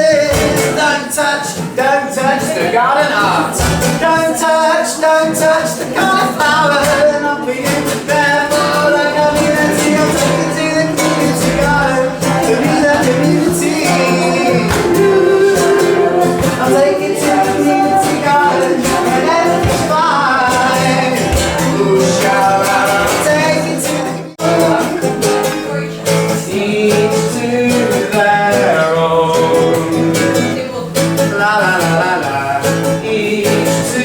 is don't touch the garden art. Don't touch the cauliflower. And I'll be in the barefoot, like I'll be there to you. Take it to the community garden, to be the community. I'll take it to the community garden, and everything's fine. Ooh, shall I take it to the each to their own. La la la la la. Each to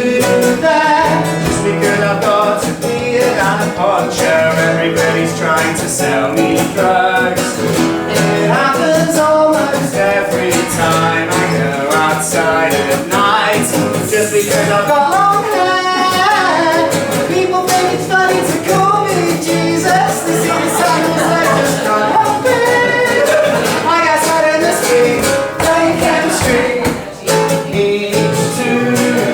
their. Just because I've got to be an puncher, everybody's trying to sell me drugs. It happens almost every time I go outside at night. Just because I've got long hair, people think it's funny to call me Jesus. They see the sun and they just can't help it. I guess out in the street, playing chemistry. Each to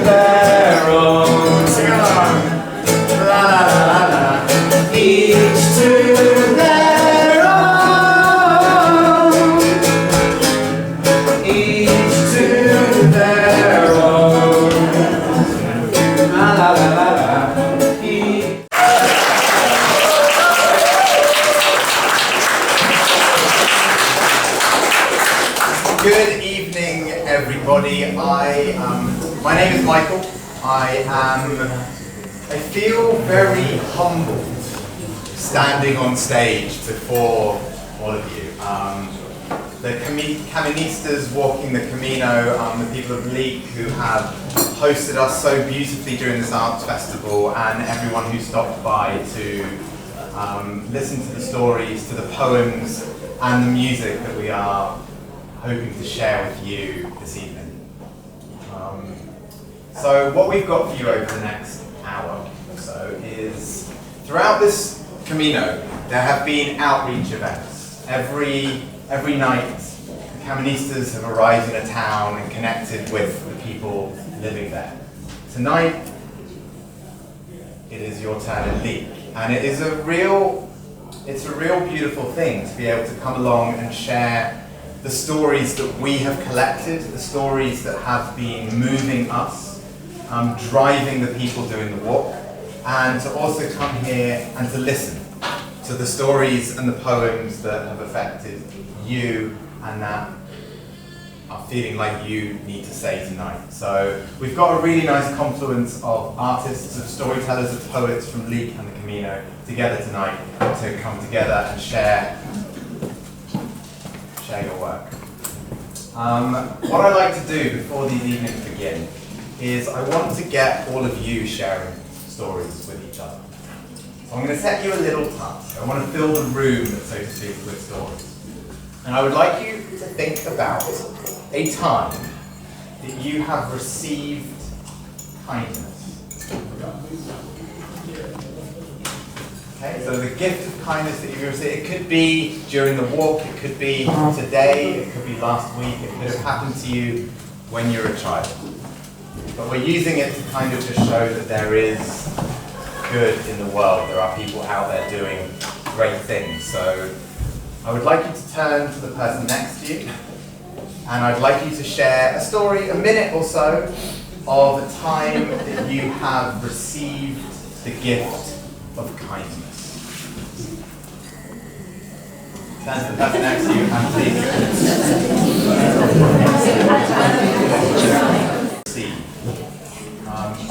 their own. Sing along. La la la la la. Each to their own. Each to their own. La la la la la. Good evening, everybody. My name is Michael. I feel very humbled standing on stage before all of you. The Caministas walking the Camino, the people of Leek who have hosted us so beautifully during this arts festival, and everyone who stopped by to listen to the stories, to the poems and the music that we are hoping to share with you this evening. So what we've got for you over the next hour or so is, throughout this Camino, there have been outreach events. Every night, the Caministas have arrived in a town and connected with the people living there. Tonight, it is your turn in Leek, and it's a real beautiful thing to be able to come along and share the stories that we have collected, the stories that have been moving us, driving the people doing the walk, and to also come here and to listen to the stories and the poems that have affected you and that are feeling like you need to say tonight. So we've got a really nice confluence of artists, of storytellers, of poets from Leek and the Camino together tonight to come together and share your work. What I'd like to do before these evenings begin is I want to get all of you sharing stories with each other. So I'm going to set you a little task. I want to fill the room, so to speak, with stories. And I would like you to think about a time that you have received kindness. Okay, so the gift of kindness that you received, it could be during the walk, it could be today, it could be last week, it could have happened to you when you were a child. But we're using it to kind of just show that there is good in the world. There are people out there doing great things. So I would like you to turn to the person next to you, and I'd like you to share a story, a minute or so, of a time that you have received the gift of kindness. Turn to the person next to you, and please.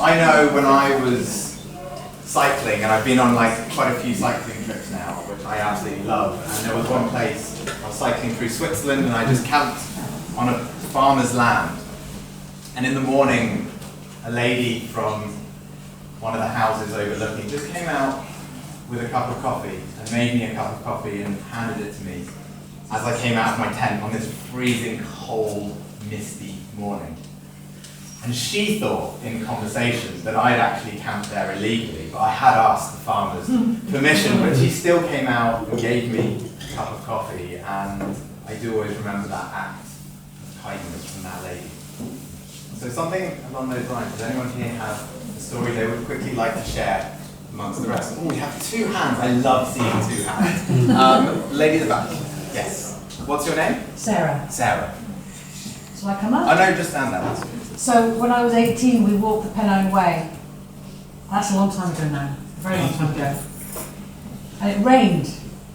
I know when I was cycling, and I've been on quite a few cycling trips now, which I absolutely love, and there was one place I was cycling through Switzerland and I just camped on a farmer's land, and in the morning a lady from one of the houses overlooking just came out with a cup of coffee and made me a cup of coffee and handed it to me as I came out of my tent on this freezing cold misty morning. And she thought in conversation that I'd actually camped there illegally, but I had asked the farmer's permission, but she still came out and gave me a cup of coffee, and I do always remember that act of kindness from that lady. So something along those lines, does anyone here have a story they would quickly like to share amongst the rest? Oh, we have two hands. I love seeing two hands. Lady at the back. Yes. What's your name? Sarah. Sarah. Shall I come up? Oh no, just stand there. That's good. So when I was 18, we walked the Pennine Way. That's a long time ago now, a very long time ago. And it rained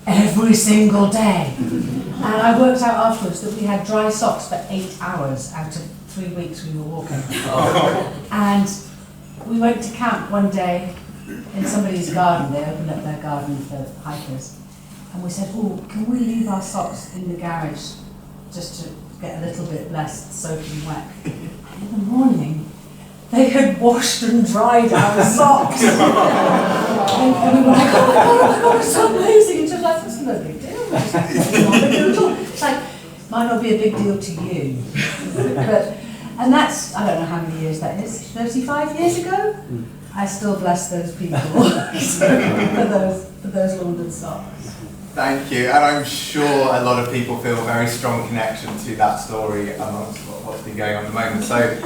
every single day. And I worked out afterwards that we had dry socks for 8 hours out of 3 weeks we were walking. And we went to camp one day in somebody's garden. They opened up their garden for hikers. And we said, oh, can we leave our socks in the garage just to get a little bit less soaking wet? And in the morning, they had washed and dried our socks. and we were like, oh my God, it's so amazing. And she was like, that's no big deal. It's not a big deal at all. It's like, might not be a big deal to you. And that's, I don't know how many years that is, 35 years ago? I still bless those people for those laundered socks. Thank you, and I'm sure a lot of people feel a very strong connection to that story amongst what's been going on at the moment. So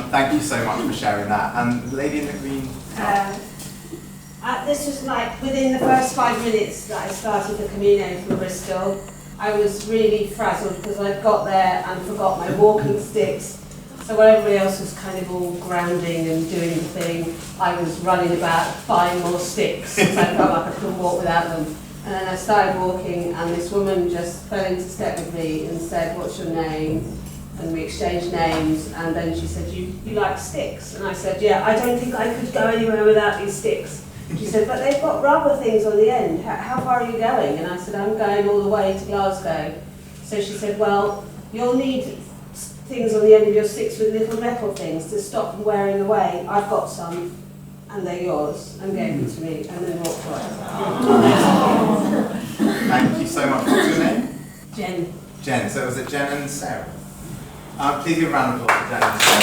thank you so much for sharing that. And the lady in the green. This was like within the first 5 minutes that I started the Camino from Bristol. I was really frazzled because I got there and forgot my walking sticks. So while everybody else was kind of all grounding and doing the thing, I was running about buying more sticks because I felt like I couldn't walk without them. And then I started walking and this woman just fell into step with me and said, what's your name? And we exchanged names and then she said, you like sticks? And I said, yeah, I don't think I could go anywhere without these sticks. She said, but they've got rubber things on the end. How far are you going? And I said, I'm going all the way to Glasgow. So she said, well, you'll need things on the end of your sticks with little metal things to stop them wearing away. I've got some. And they're yours, and gave them to me, and then walked away. Thank you so much. What's your name? Jen. Jen. So was it Jen and Sarah? Please give a round of applause for Jen and Sarah.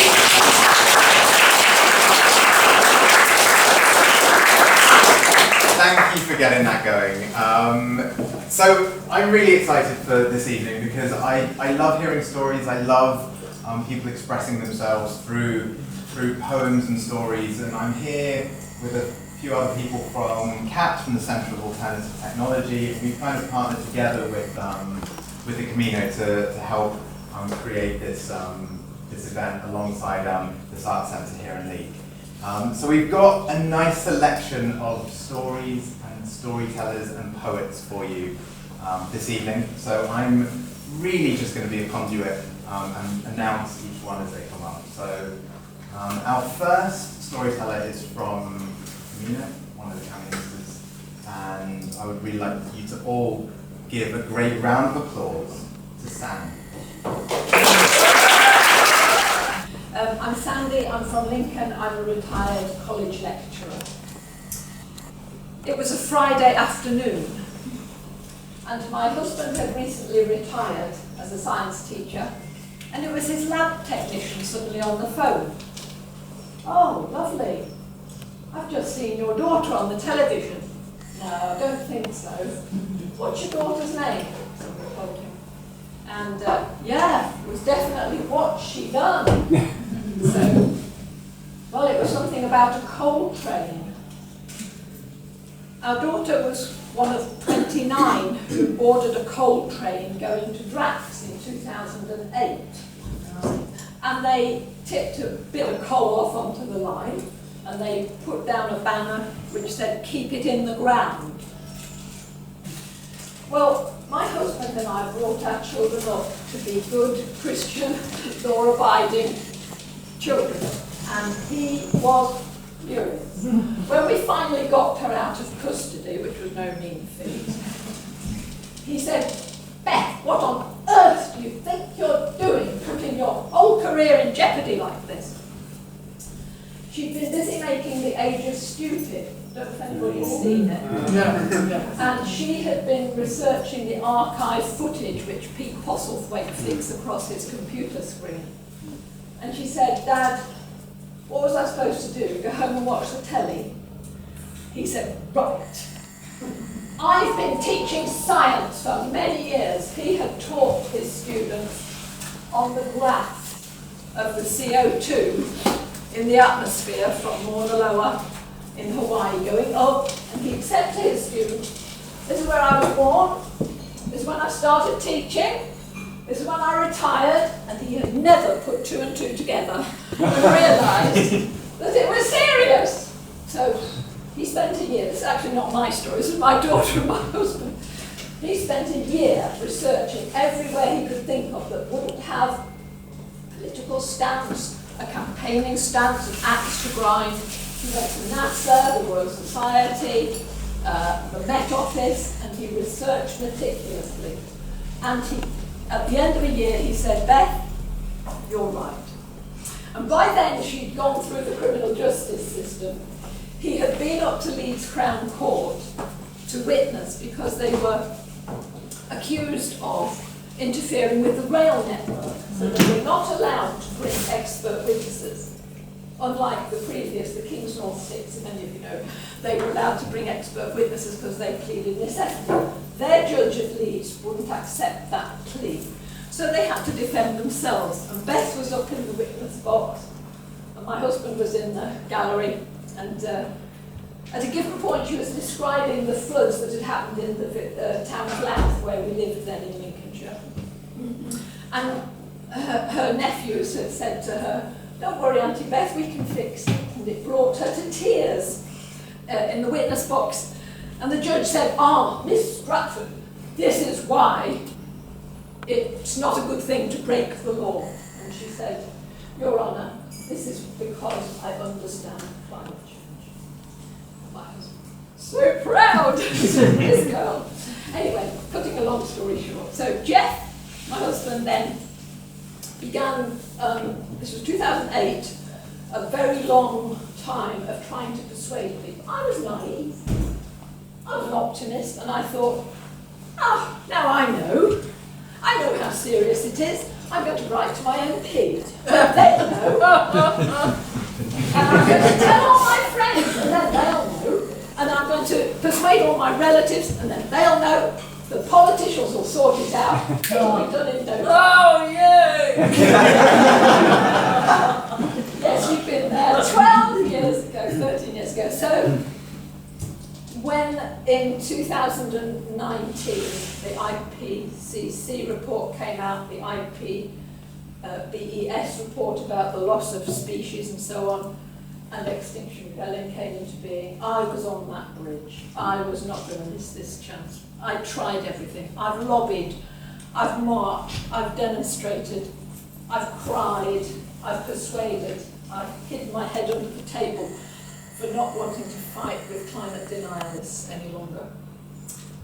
Thank you for getting that going. So I'm really excited for this evening because I love hearing stories. I love people expressing themselves through poems and stories, and I'm here with a few other people from CAT, from the Centre of Alternative Technology. We've kind of partnered together with the Camino to help create this event alongside this art centre here in Leek. So we've got a nice selection of stories and storytellers and poets for you this evening. So I'm really just going to be a conduit and announce each one as they come up. So our first storyteller is from Camino, one of the Caministers, and I would really like you to all give a great round of applause to Sam. I'm Sandy, I'm from Lincoln, I'm a retired college lecturer. It was a Friday afternoon, and my husband had recently retired as a science teacher, and it was his lab technician suddenly on the phone. Oh, lovely. I've just seen your daughter on the television. No, I don't think so. What's your daughter's name? Somebody told him. And yeah, it was definitely what she done. So, well, it was something about a coal train. Our daughter was one of 29 who boarded a coal train going to Drax in 2008. And they tipped a bit of coal off onto the line, and they put down a banner which said, keep it in the ground. Well, my husband and I brought our children up to be good, Christian, law-abiding children, and he was furious. When we finally got her out of custody, which was no mean feat, he said, Beth, what on earth do you think you're doing, putting your whole career in jeopardy like this? She'd been busy making The Age of Stupid. I don't know if anybody's seen it. And she had been researching the archive footage which Pete Postlethwaite flicks across his computer screen. And she said, Dad, what was I supposed to do? Go home and watch the telly? He said, right. I've been teaching science for many years. He had taught his students on the graph of the CO2 in the atmosphere from Mauna Loa in Hawaii going up, and he'd said to his students, this is where I was born, this is when I started teaching, This is when I retired, and he had never put two and two together and realised that it was serious. So he spent a year, this is actually not my story, this is my daughter and my husband. He spent a year researching everywhere he could think of that wouldn't have political stance, a campaigning stance, an axe to grind. He went to NASA, the Royal Society, the Met Office, and he researched meticulously. And at the end of a year, he said, Beth, you're right. And by then, she'd gone through the criminal justice system. He had been up to Leeds Crown Court to witness because they were accused of interfering with the rail network. So they were not allowed to bring expert witnesses. Unlike the previous, the King's North Six, if any of you know, they were allowed to bring expert witnesses because they pleaded necessity. Their judge at Leeds wouldn't accept that plea. So they had to defend themselves. And Beth was up in the witness box, and my husband was in the gallery. And at a given point, she was describing the floods that had happened in the town of Louth, where we lived then in Lincolnshire. And her nephews had said to her, don't worry, Auntie Beth, we can fix it. And it brought her to tears in the witness box. And the judge said, Miss Stratford, this is why it's not a good thing to break the law. And she said, Your Honour, this is because I understand climate change. My husband, so proud of this girl. Anyway, cutting a long story short. So Jeff, my husband, then began, this was 2008, a very long time of trying to persuade people. I was naive. I was an optimist, and I thought, now I know how serious it is. I'm going to write to my MP. They know. And I'm going to tell all my friends, and then they'll know. And I'm going to persuade all my relatives, and then they'll know. The politicians will sort it out. It'll be done in no time. Oh, yay! Yes, we've been there 12 years ago, 13 years ago. So, when in 2019 the IPCC report came out, the BES report about the loss of species and so on, and Extinction Rebellion came into being, I was on that bridge. I was not going to miss this chance. I tried everything. I've lobbied, I've marched, I've demonstrated, I've cried, I've persuaded, I've hidden my head under the table for not wanting to fight with climate denialists any longer.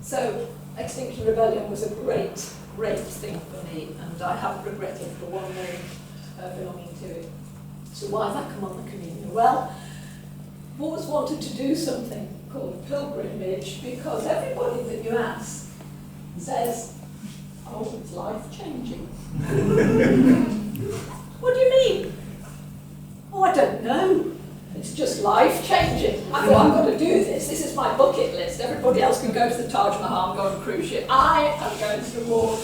So Extinction Rebellion was a great thing for me, and I haven't regretted for one moment belonging to it. So why have I come on the Camino? Well, I've always wanted to do something called a pilgrimage, because everybody that you ask says, it's life-changing. What do you mean? I don't know. It's just life-changing. I thought, I've got to do this. This is my bucket list. Everybody else can go to the Taj Mahal and go on a cruise ship. I am going to the wall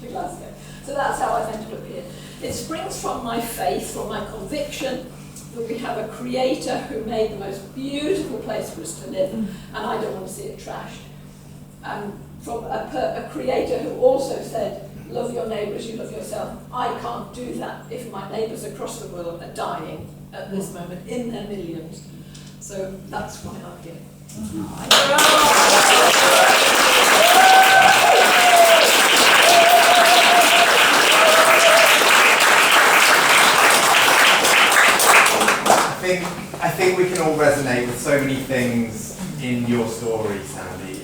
to Glasgow. So that's how I've ended up here. It springs from my faith, from my conviction that we have a creator who made the most beautiful place for us to live, and I don't want to see it trashed. And from a creator who also said, love your neighbour as you love yourself. I can't do that if my neighbours across the world are dying at this moment in their millions. So that's why I'm here. I think we can all resonate with so many things in your story, Sandy.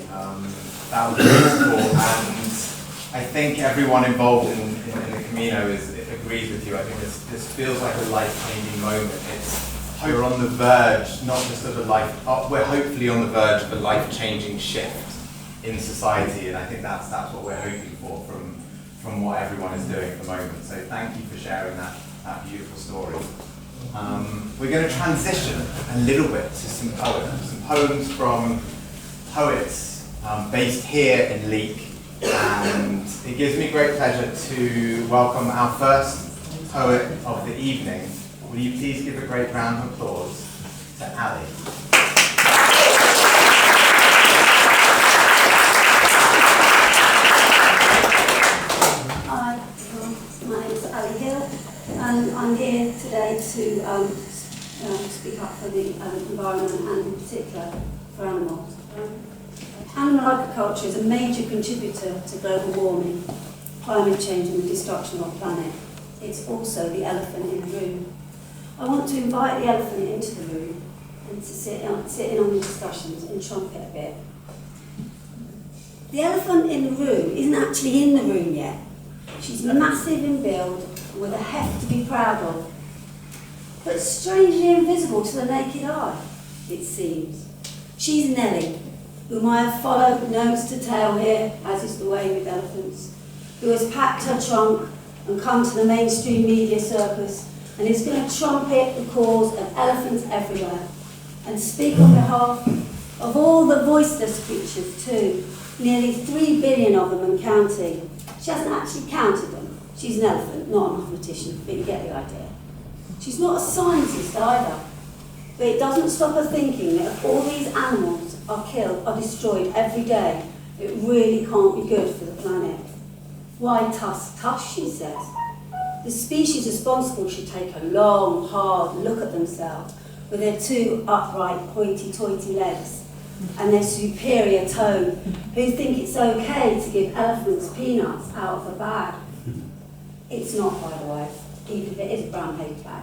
That was beautiful, and I think everyone involved in the Camino agrees with you. I think this feels like a life-changing moment. We're on the verge, not just of we're hopefully on the verge of a life-changing shift in society, and I think that's what we're hoping for from what everyone is doing at the moment. So thank you for sharing that beautiful story. We're going to transition a little bit to some poems from poets based here in Leek, and it gives me great pleasure to welcome our first poet of the evening. Will you please give a great round of applause to Ali? Hi, I'm here today to speak up for the environment and in particular for animals. Animal agriculture is a major contributor to global warming, climate change and the destruction of our planet. It's also the elephant in the room. I want to invite the elephant into the room and to sit in on the discussions and trumpet a bit. The elephant in the room isn't actually in the room yet. She's massive in build with a heft to be proud of, but strangely invisible to the naked eye, it seems. She's Nellie, whom I have followed nose to tail here, as is the way with elephants, who has packed her trunk and come to the mainstream media circus and is going to trumpet the cause of elephants everywhere and speak on behalf of all the voiceless creatures too, nearly 3 billion of them and counting. She hasn't actually counted them. She's an elephant, not a mathematician, but you get the idea. She's not a scientist either, but it doesn't stop her thinking that if all these animals are killed, are destroyed every day, it really can't be good for the planet. Why tush, she says. The species responsible should take a long, hard look at themselves with their 2 upright, hoity-toity legs and their superior tone, who think it's okay to give elephants peanuts out of a bag. It's not, by the way, even if it is a brown paper bag.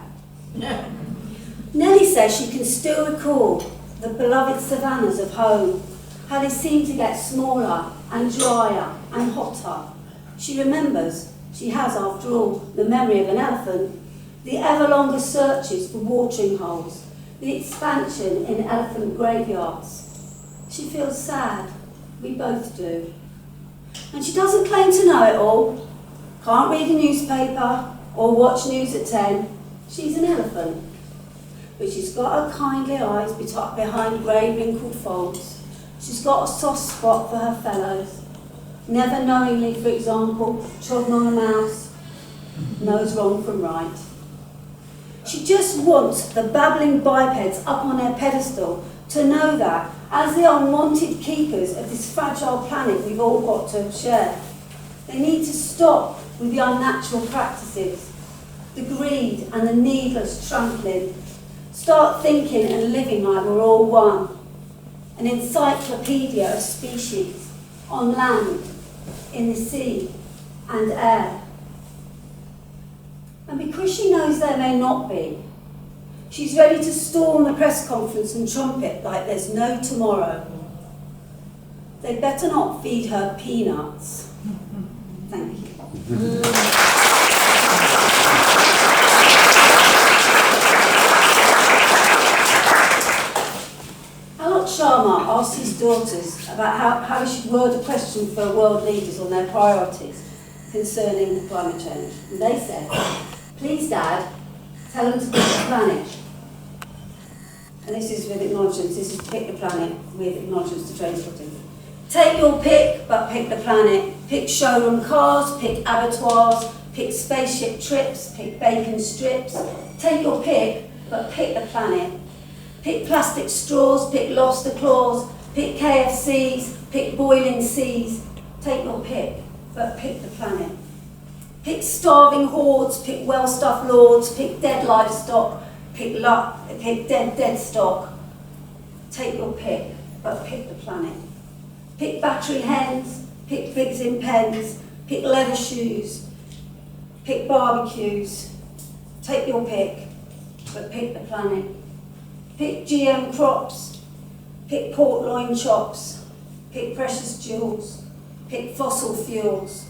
Nellie says she can still recall the beloved savannas of home, how they seem to get smaller and drier and hotter. She remembers, she has after all the memory of an elephant, the ever longer searches for watering holes, the expansion in elephant graveyards. She feels sad, we both do. And she doesn't claim to know it all, can't read a newspaper or watch news at 10. She's an elephant. But she's got her kindly eyes behind grey wrinkled folds. She's got a soft spot for her fellows. Never knowingly, for example, trodden on a mouse, knows wrong from right. She just wants the babbling bipeds up on their pedestal to know that, as the unwanted keepers of this fragile planet we've all got to share, they need to stop with the unnatural practices, the greed and the needless trampling. Start thinking and living like we're all one. An encyclopedia of species, on land, in the sea and air. And because she knows there may not be, she's ready to storm the press conference and trumpet like there's no tomorrow. They better not feed her peanuts. Thank you. Sharma asked his daughters about how he should word a question for world leaders on their priorities concerning climate change. And they said, please Dad, tell them to pick the planet. And this is with acknowledgements, this is pick the planet with acknowledgements to train spotting. Take your pick, but pick the planet. Pick showroom cars, pick abattoirs, pick spaceship trips, pick bacon strips. Take your pick, but pick the planet. Pick plastic straws, pick lobster claws, pick KFCs, pick boiling seas. Take your pick, but pick the planet. Pick starving hordes, pick well-stuffed lords, pick dead livestock, pick dead stock. Take your pick, but pick the planet. Pick battery hens, pick pigs in pens, pick leather shoes, pick barbecues. Take your pick, but pick the planet. Pick GM crops, pick pork loin chops, pick precious jewels, pick fossil fuels,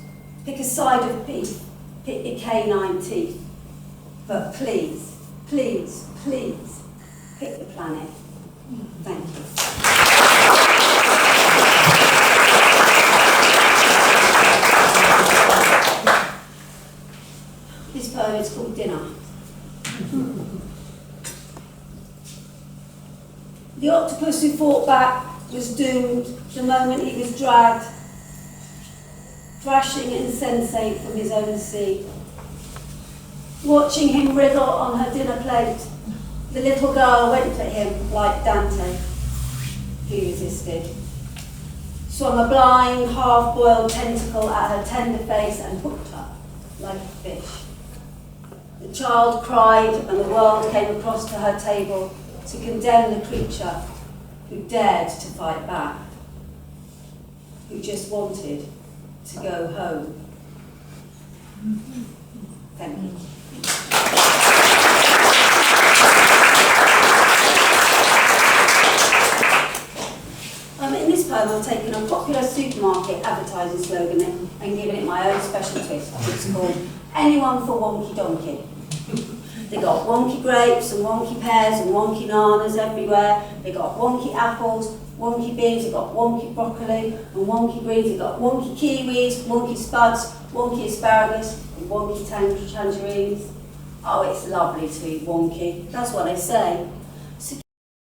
pick a side of beef, pick your canine teeth. But please, please, please, pick the planet. Thank you. This poem is called Dinner. The octopus who fought back was doomed the moment he was dragged, thrashing insensate from his own sea. Watching him wriggle on her dinner plate, the little girl went at him like Dante. He resisted. Swung a blind, half-boiled tentacle at her tender face and hooked her like a fish. The child cried and the world came across to her table to condemn the creature who dared to fight back, who just wanted to go home. Thank you. In this poem, I've taken a popular supermarket advertising slogan and given it my own special twist. It's called "Anyone for Wonky Donkey." They got wonky grapes and wonky pears and wonky bananas everywhere. They got wonky apples, wonky beans, they got wonky broccoli and wonky greens. They got wonky kiwis, wonky spuds, wonky asparagus and wonky tangerines. Oh, it's lovely to eat wonky. That's what I say. So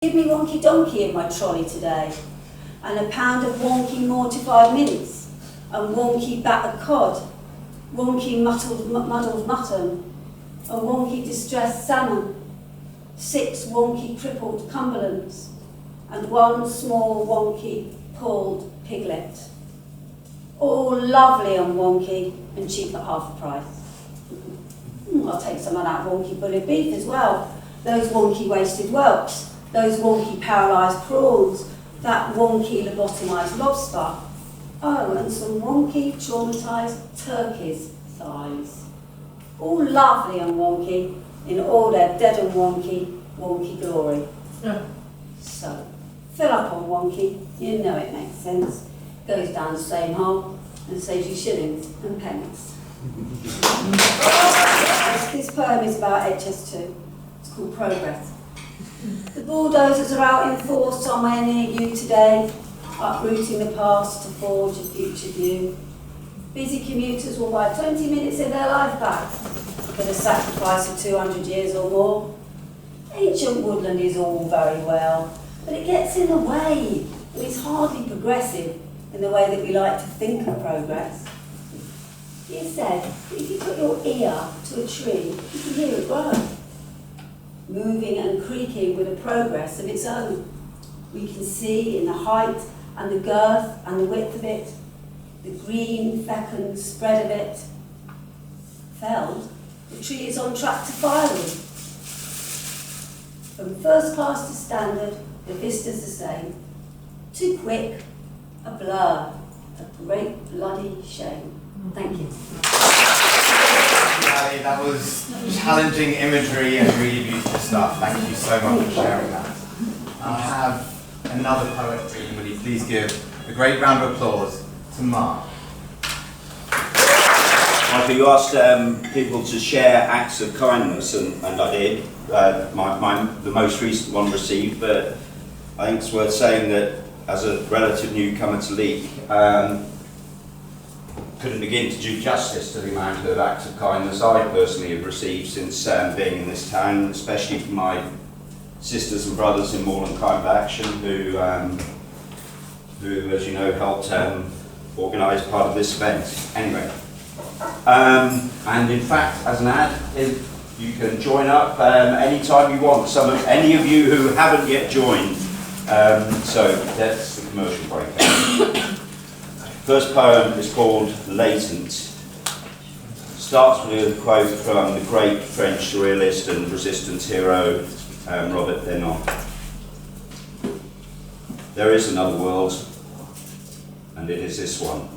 give me wonky donkey in my trolley today. And a pound of wonky mortified mince, and wonky battered cod, wonky muddled mutton, a wonky distressed salmon, 6 wonky crippled Cumberlands, and 1 small wonky pulled piglet. All lovely and wonky and cheap at half the price. I'll take some of that wonky bullet beef as well, those wonky wasted whelks, those wonky paralysed prawns, that wonky lobotomised lobster. Oh, and some wonky traumatised turkey's thighs. All lovely and wonky in all their dead and wonky glory. Yeah. So, fill up on wonky, you know it makes sense. Goes down the same hole and saves you shillings and pence. This poem is about HS2. It's called Progress. The bulldozers are out in force somewhere near you today, uprooting the past to forge a future view. Busy commuters will buy 20 minutes of their life back for the sacrifice of 200 years or more. Ancient woodland is all very well, but it gets in the way, and it's hardly progressive in the way that we like to think of progress. It said, if you put your ear to a tree, you can hear it grow, moving and creaking with a progress of its own. We can see in the height and the girth and the width of it, the green fecund spread of it. Felled, the tree is on track to firewood. From first class to standard, the vista's the same. Too quick, a blur, a great bloody shame. Thank you. Sally, that was challenging imagery and really beautiful stuff. Thank you so much for sharing that. I have another poet reading. Will you please give a great round of applause to Mark? Michael, you asked people to share acts of kindness, and I did. The most recent one received, but I think it's worth saying that as a relative newcomer to Leek, couldn't begin to do justice to the amount of acts of kindness I personally have received since being in this town, especially from my sisters and brothers in Moorland Climate Action, who, as you know, helped organise part of this event. Anyway, and in fact, as an ad, you can join up anytime you want. Any of you who haven't yet joined. So that's the commercial break. First poem is called Latent. Starts with a quote from the great French surrealist and resistance hero, Robert Denon. There is another world, and it is this one.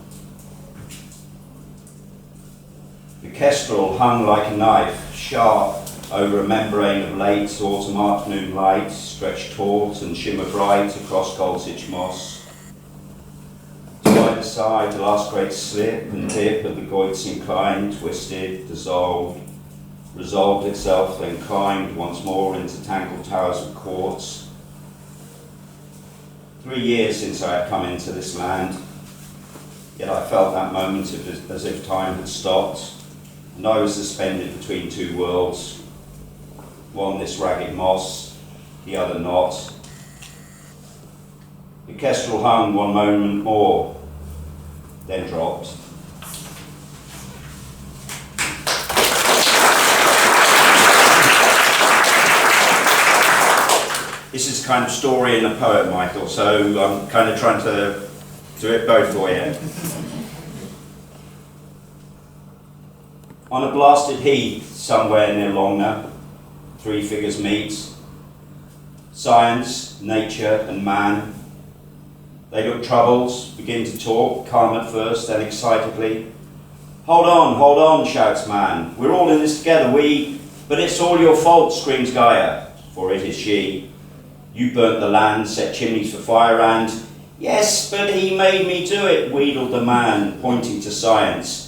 The kestrel hung like a knife, sharp over a membrane of late autumn afternoon light, stretched taut and shimmer bright across Coltitch moss. Side to side, the last great slip and dip of the goits inclined, twisted, dissolved, resolved itself, then climbed once more into tangled towers of quartz. 3 years since I had come into this land, yet I felt that moment as if time had stopped, and I was suspended between two worlds, one this ragged moss, the other not. The kestrel hung one moment more, then dropped. This is kind of story and a poem, Michael, so I'm kind of trying to do it both for you. On a blasted heath somewhere near Longner, three figures meet. Science, nature and man. They look troubled, begin to talk, calm at first, then excitedly. Hold on, shouts man. We're all in this together, but it's all your fault, screams Gaia, for it is she. You burnt the land, set chimneys for fire and, yes, but he made me do it, wheedled the man, pointing to science.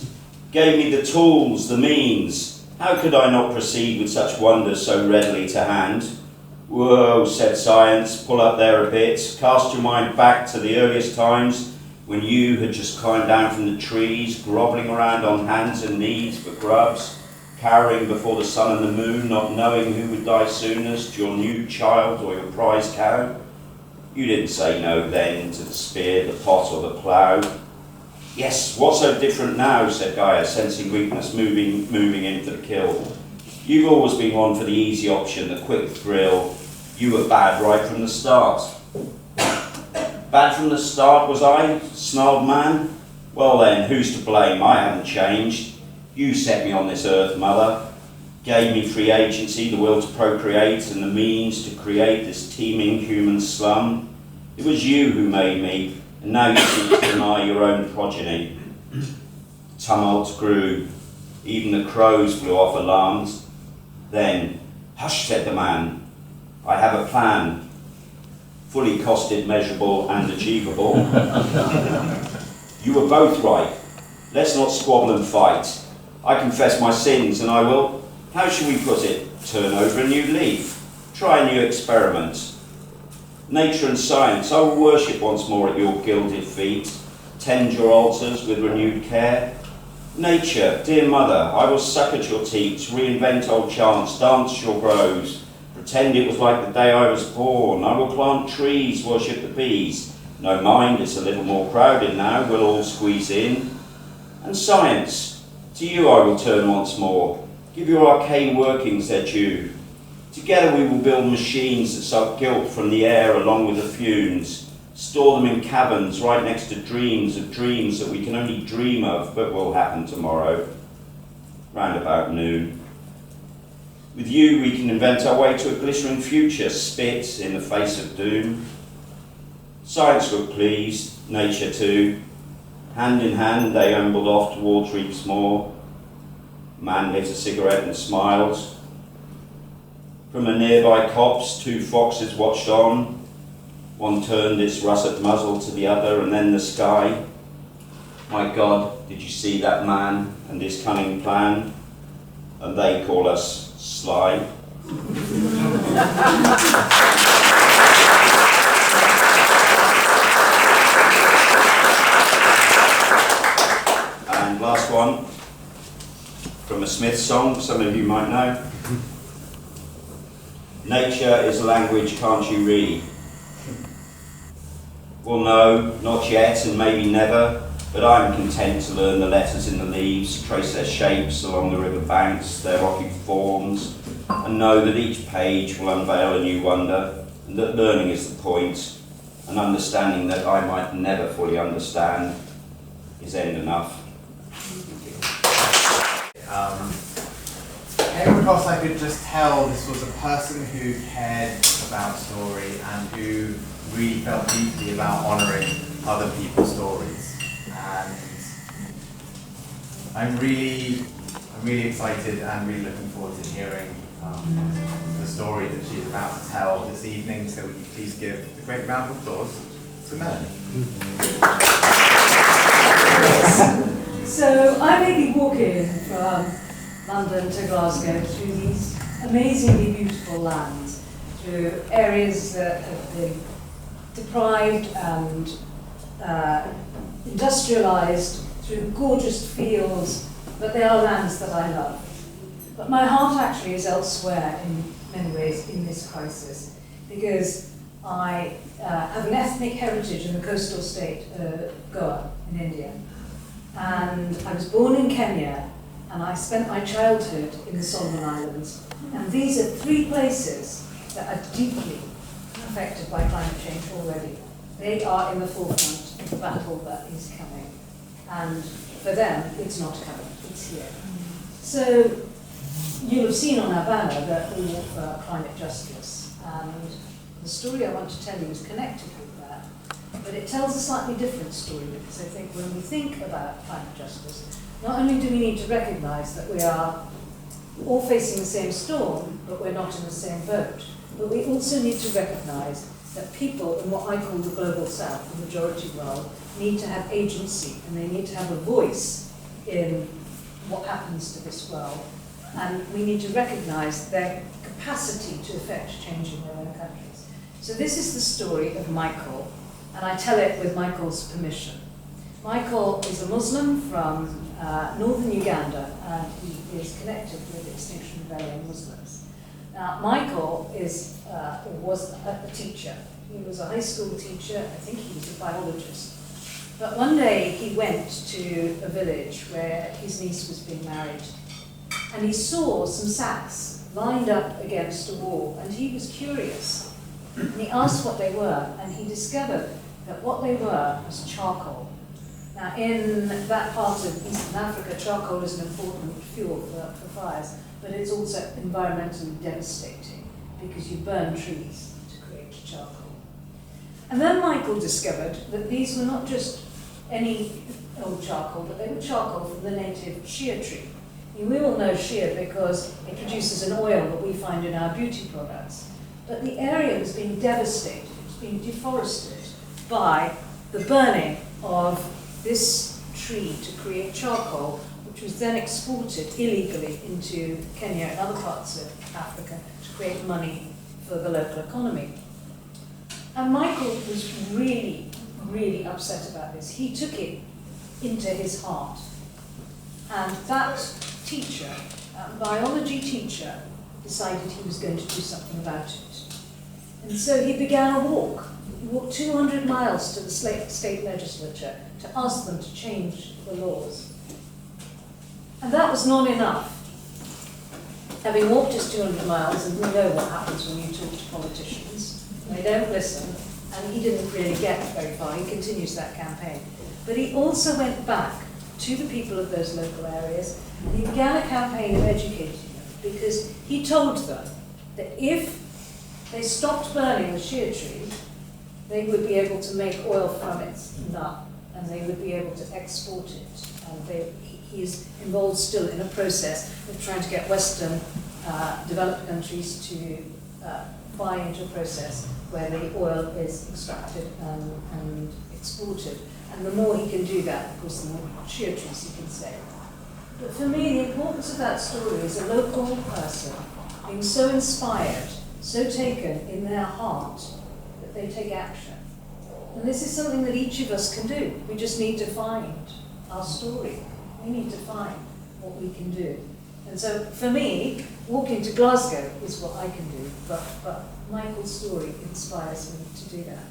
Gave me the tools, the means. How could I not proceed with such wonders so readily to hand? Whoa, said science, pull up there a bit, cast your mind back to the earliest times when you had just climbed down from the trees, grovelling around on hands and knees for grubs, cowering before the sun and the moon, not knowing who would die soonest, your new child or your prize cow. You didn't say no then to the spear, the pot or the plough. Yes, what's so different now, said Gaia, sensing weakness moving into the kill. You've always been one for the easy option, the quick thrill. You were bad right from the start. Bad from the start, was I? Snarled man. Well then, who's to blame? I haven't changed. You set me on this earth, mother. Gave me free agency, the will to procreate, and the means to create this teeming human slum. It was you who made me, and now you seek to deny your own progeny. Tumult grew. Even the crows flew off alarms. Then, hush, said the man. I have a plan. Fully costed, measurable, and achievable. You were both right. Let's not squabble and fight. I confess my sins, and I will, how shall we put it, turn over a new leaf, try a new experiment. Nature and science, I will worship once more at your gilded feet, tend your altars with renewed care. Nature, dear mother, I will suck at your teats, reinvent old chants, dance your groves, pretend it was like the day I was born. I will plant trees, worship the bees. No mind, it's a little more crowded now, we'll all squeeze in. And science, to you I will turn once more. Give your arcane workings their due. Together we will build machines that suck guilt from the air along with the fumes. Store them in caverns right next to dreams of dreams that we can only dream of but will happen tomorrow, round about noon. With you we can invent our way to a glittering future, spit in the face of doom. Science looked pleased, nature too. Hand in hand they ambled off towards Reeps Moor. Man lit a cigarette and smiled. From a nearby copse, two foxes watched on. One turned its russet muzzle to the other, and then the sky. My God, did you see that man and his cunning plan? And they call us sly. And last one, from a Smith song, some of you might know. Nature is a language can't you read? Well, no, not yet, and maybe never, but I'm content to learn the letters in the leaves, trace their shapes along the river banks, their rocky forms, and know that each page will unveil a new wonder, and that learning is the point, and understanding that I might never fully understand is end enough. Came across I could just tell this was a person who cared about story and who really felt deeply about honouring other people's stories. And I'm really excited and really looking forward to hearing the story that she's about to tell this evening. So would you please give a great round of applause to Melanie. So I may be walking from London to Glasgow through these amazingly beautiful lands, through areas that have been deprived and industrialised, through gorgeous fields, but they are lands that I love. But my heart actually is elsewhere in many ways in this crisis, because I have an ethnic heritage in the coastal state of Goa in India. And I was born in Kenya, and I spent my childhood in the Solomon Islands. And these are three places that are deeply affected by climate change already. They are in the forefront of the battle that is coming. And for them, it's not coming, it's here. So you'll have seen on our banner that we walk for climate justice, and the story I want to tell you is connected with that, but it tells a slightly different story, because I think when we think about climate justice, not only do we need to recognise that we are all facing the same storm, but we're not in the same boat, but we also need to recognise that people in what I call the global south, the majority world, need to have agency, and they need to have a voice in what happens to this world. And we need to recognise their capacity to affect change in their own countries. So this is the story of Michael, and I tell it with Michael's permission. Michael is a Muslim from northern Uganda, and he is connected with Extinction Rebellion Muslims. Now, Michael was a teacher. He was a high school teacher. I think he was a biologist. But one day he went to a village where his niece was being married, and he saw some sacks lined up against a wall, and he was curious. And he asked what they were, and he discovered that what they were was charcoal. Now, in that part of Eastern Africa, charcoal is an important fuel for fires, but it's also environmentally devastating because you burn trees to create charcoal. And then Michael discovered that these were not just any old charcoal, but they were charcoal from the native shea tree. And we all know shea because it produces an oil that we find in our beauty products. But the area was being devastated, it was being deforested by the burning of this tree to create charcoal, which was then exported illegally into Kenya and other parts of Africa to create money for the local economy. And Michael was really, really upset about this. He took it into his heart. And that teacher, biology teacher, decided he was going to do something about it. And so he began a walk. He walked 200 miles to the state legislature to ask them to change the laws. And that was not enough. Having walked his 200 miles, and we know what happens when you talk to politicians, they don't listen, and he didn't really get very far. He continues that campaign. But he also went back to the people of those local areas, and he began a campaign of educating them, because he told them that if they stopped burning the shea tree, they would be able to make oil from its nut, and they would be able to export it. And he is involved still in a process of trying to get Western developed countries to buy into a process where the oil is extracted and exported. And the more he can do that, of course, the more shea trees he can save. But for me, the importance of that story is a local person being so inspired, so taken in their heart, that they take action. And this is something that each of us can do. We just need to find our story. We need to find what we can do. And so for me, walking to Glasgow is what I can do, but Michael's story inspires me to do that.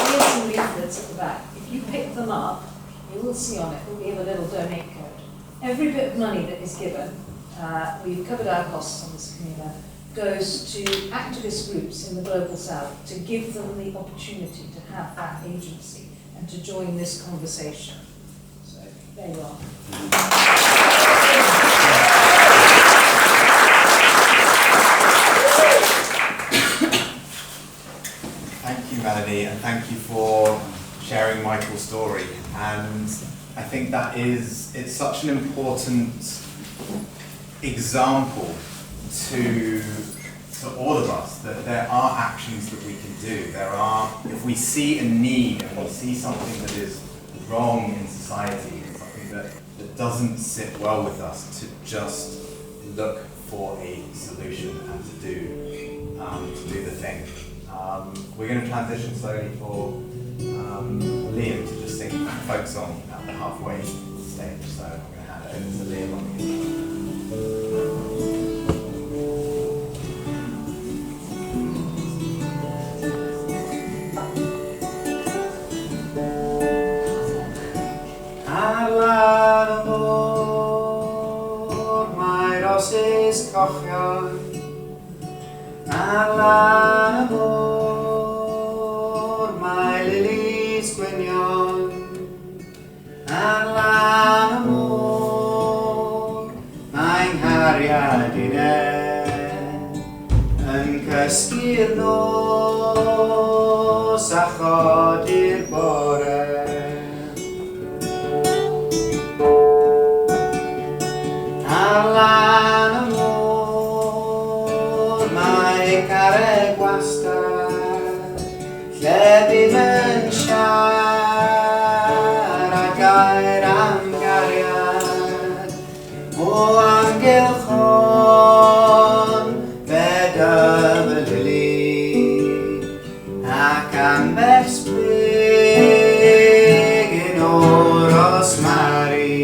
Here's some leaflets at the back. If you pick them up, you will see on it, we have a little donate code. Every bit of money that is given, we've covered our costs on this Camino, goes to activist groups in the Global South to give them the opportunity to have that agency and to join this conversation. So there you are. Thank you, Melanie, and thank you for sharing Michael's story. And I think it's such an important example to all of us that there are actions that we can do. If we see a need and we see something that is wrong in society, something that doesn't sit well with us, to just look for a solution and to do the thing. We're going to transition slowly for Liam to just sing a folk song at the halfway stage. So I'm going to hand it over to Liam on the guitar. Cochion and Lanamore, my lilies gwinion. cysgu'r nos a chodi'r bore. Ar lan y môr mae carreg wastad, lle bydd yn siar a gair am gariad o amgylch hon fe dyf y lili ac ambell sbrig yn o'r osmari.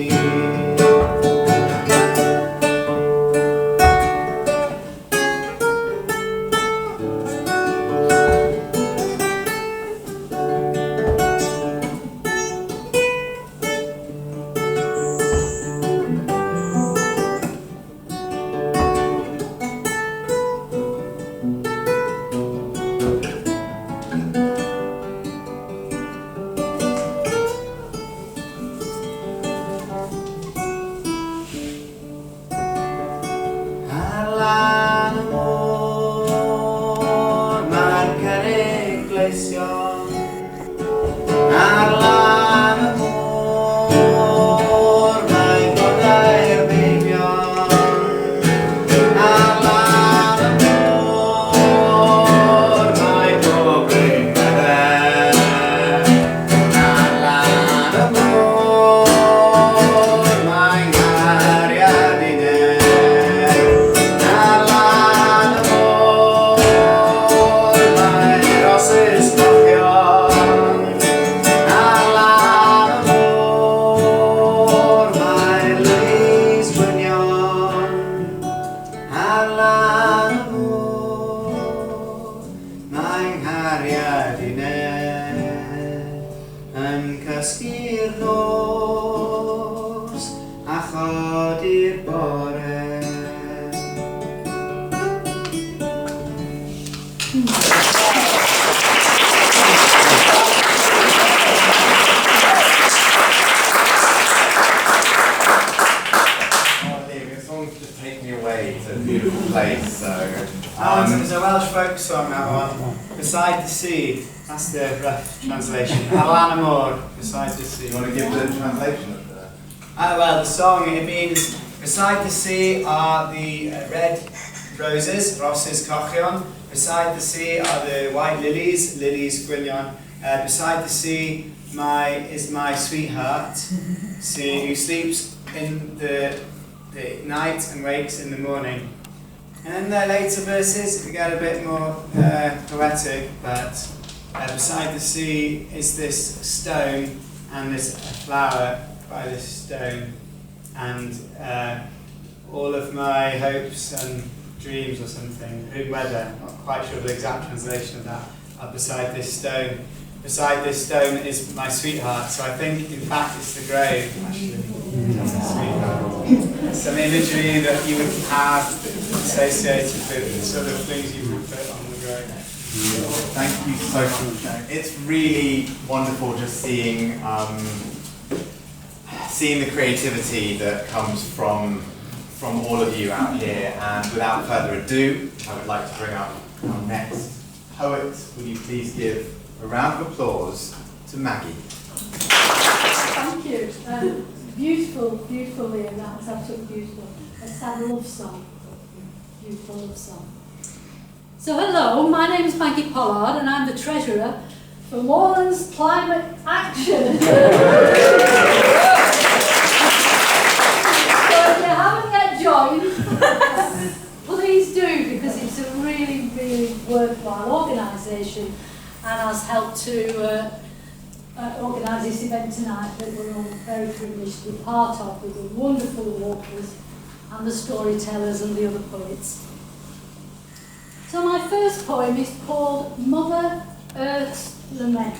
There's a Welsh folk song, that one. Beside the Sea. That's the rough translation. Ar lan y môr, beside the sea. Do you want to give the translation of that? Well, the song, it means, beside the sea are the red roses, roses cochion. Beside the sea are the white lilies, lilies gwylion. Beside the sea is my sweetheart, who sleeps in the night and wakes in the morning. And then the later verses, we get a bit more poetic, but beside the sea is this stone, and there's a flower by this stone, and all of my hopes and dreams or something, good weather, not quite sure the exact translation of that, are beside this stone. Beside this stone is my sweetheart, so I think in fact it's the grave, actually. Sweetheart. Some imagery that you would have associated with the sort of things you would put on the grave. Thank you so much. It's really wonderful just seeing the creativity that comes from all of you out here. And without further ado, I would like to bring up our next poet. Will you please give a round of applause to Maggie? Thank you. Beautiful, beautiful, Liam. That was absolutely beautiful. A sad love song. Beautiful love song. So hello, my name is Maggie Pollard and I'm the treasurer for Moreland's Climate Action. So if you haven't yet joined, please do, because it's a really, really worthwhile organisation and has helped to organise this event tonight that we're all very privileged to be part of, with the wonderful walkers and the storytellers and the other poets. So my first poem is called Mother Earth's Lament.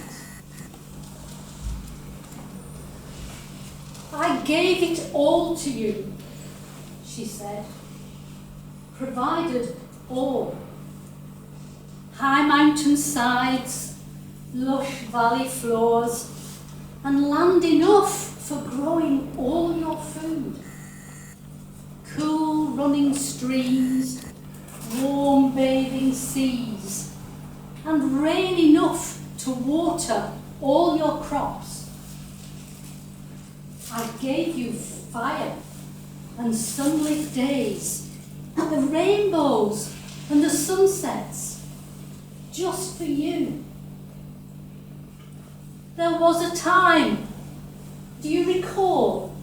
I gave it all to you, she said, provided all. High mountain sides, lush valley floors, and land enough for growing all your food. Cool running streams, warm bathing flowing seas, and rain enough to water all your crops. I gave you fire and sunlit days, and the rainbows and the sunsets, just for you. There was a time, do you recall?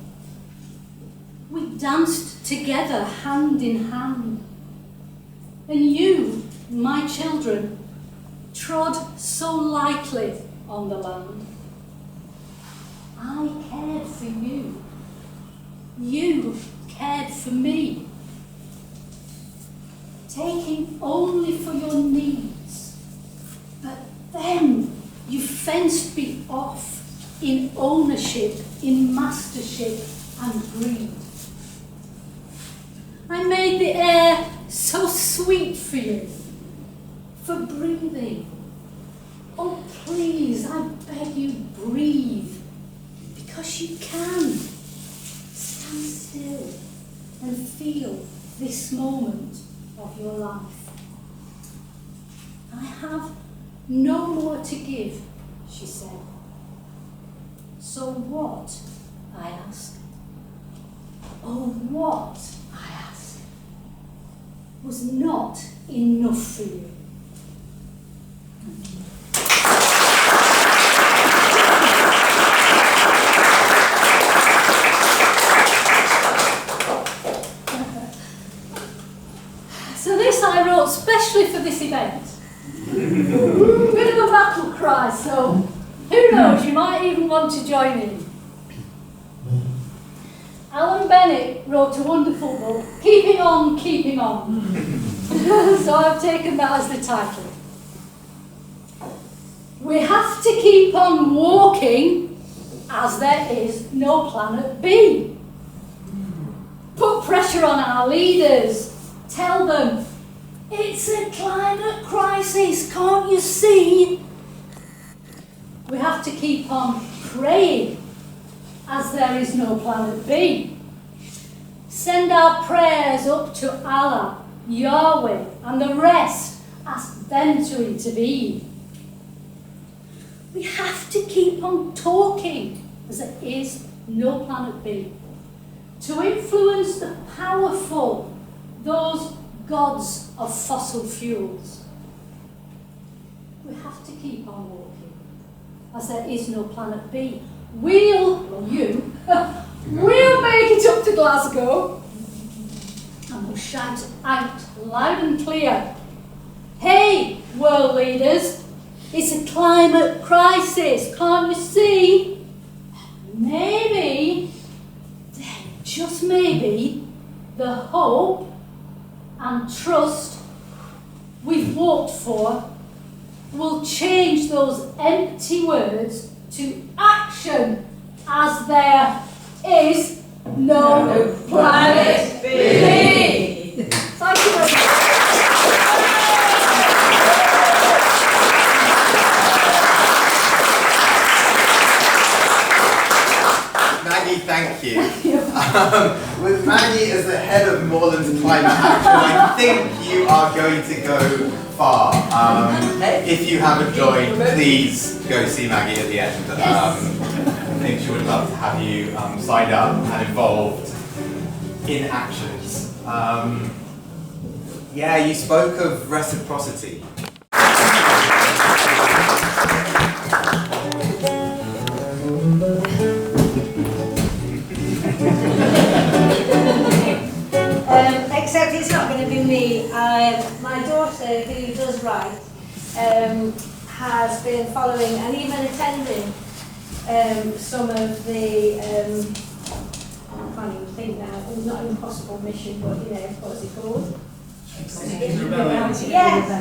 We danced together hand in hand, and you, my children, trod so lightly on the land. I cared for you. You cared for me, taking only for your needs. But then you fenced me off in ownership, in mastership and greed. I made the air so sweet for you, for breathing. Oh, please, I beg you, breathe, because you can. Stand still and feel this moment of your life. I have no more to give, she said. So what? I asked. Oh, what? I asked. Was not enough for you. So this I wrote specially for this event. Bit of a battle cry, so who knows, you might even want to join in. Alan Bennett wrote a wonderful book, Keeping On, Keeping On. So I've taken that as the title. We have to keep on walking as there is no planet B. Put pressure on our leaders. Tell them, it's a climate crisis, can't you see? We have to keep on praying as there is no planet B. Send our prayers up to Allah, Yahweh, and the rest. Ask them to intervene. We have to keep on talking as there is no planet B. To influence the powerful, those gods of fossil fuels. We have to keep on walking, as there is no planet B. We'll make it up to Glasgow, and we'll shout out loud and clear, hey, world leaders, it's a climate crisis, can't you see? Maybe, just maybe, the hope and trust we've walked for will change those empty words to action, as there is no planet B. Thank you very much. Maggie, thank you. With Maggie as the head of Moreland's Climate Action, I think you are going to go far. If you haven't joined, please go see Maggie at the end. I think she would love to have you signed up and involved in actions. Yeah, you spoke of reciprocity. Except it's not going to be me. My daughter, who does write, has been following and even attending some of the, I can't even think now, it's not an impossible mission, but you know, what's it called? Yeah.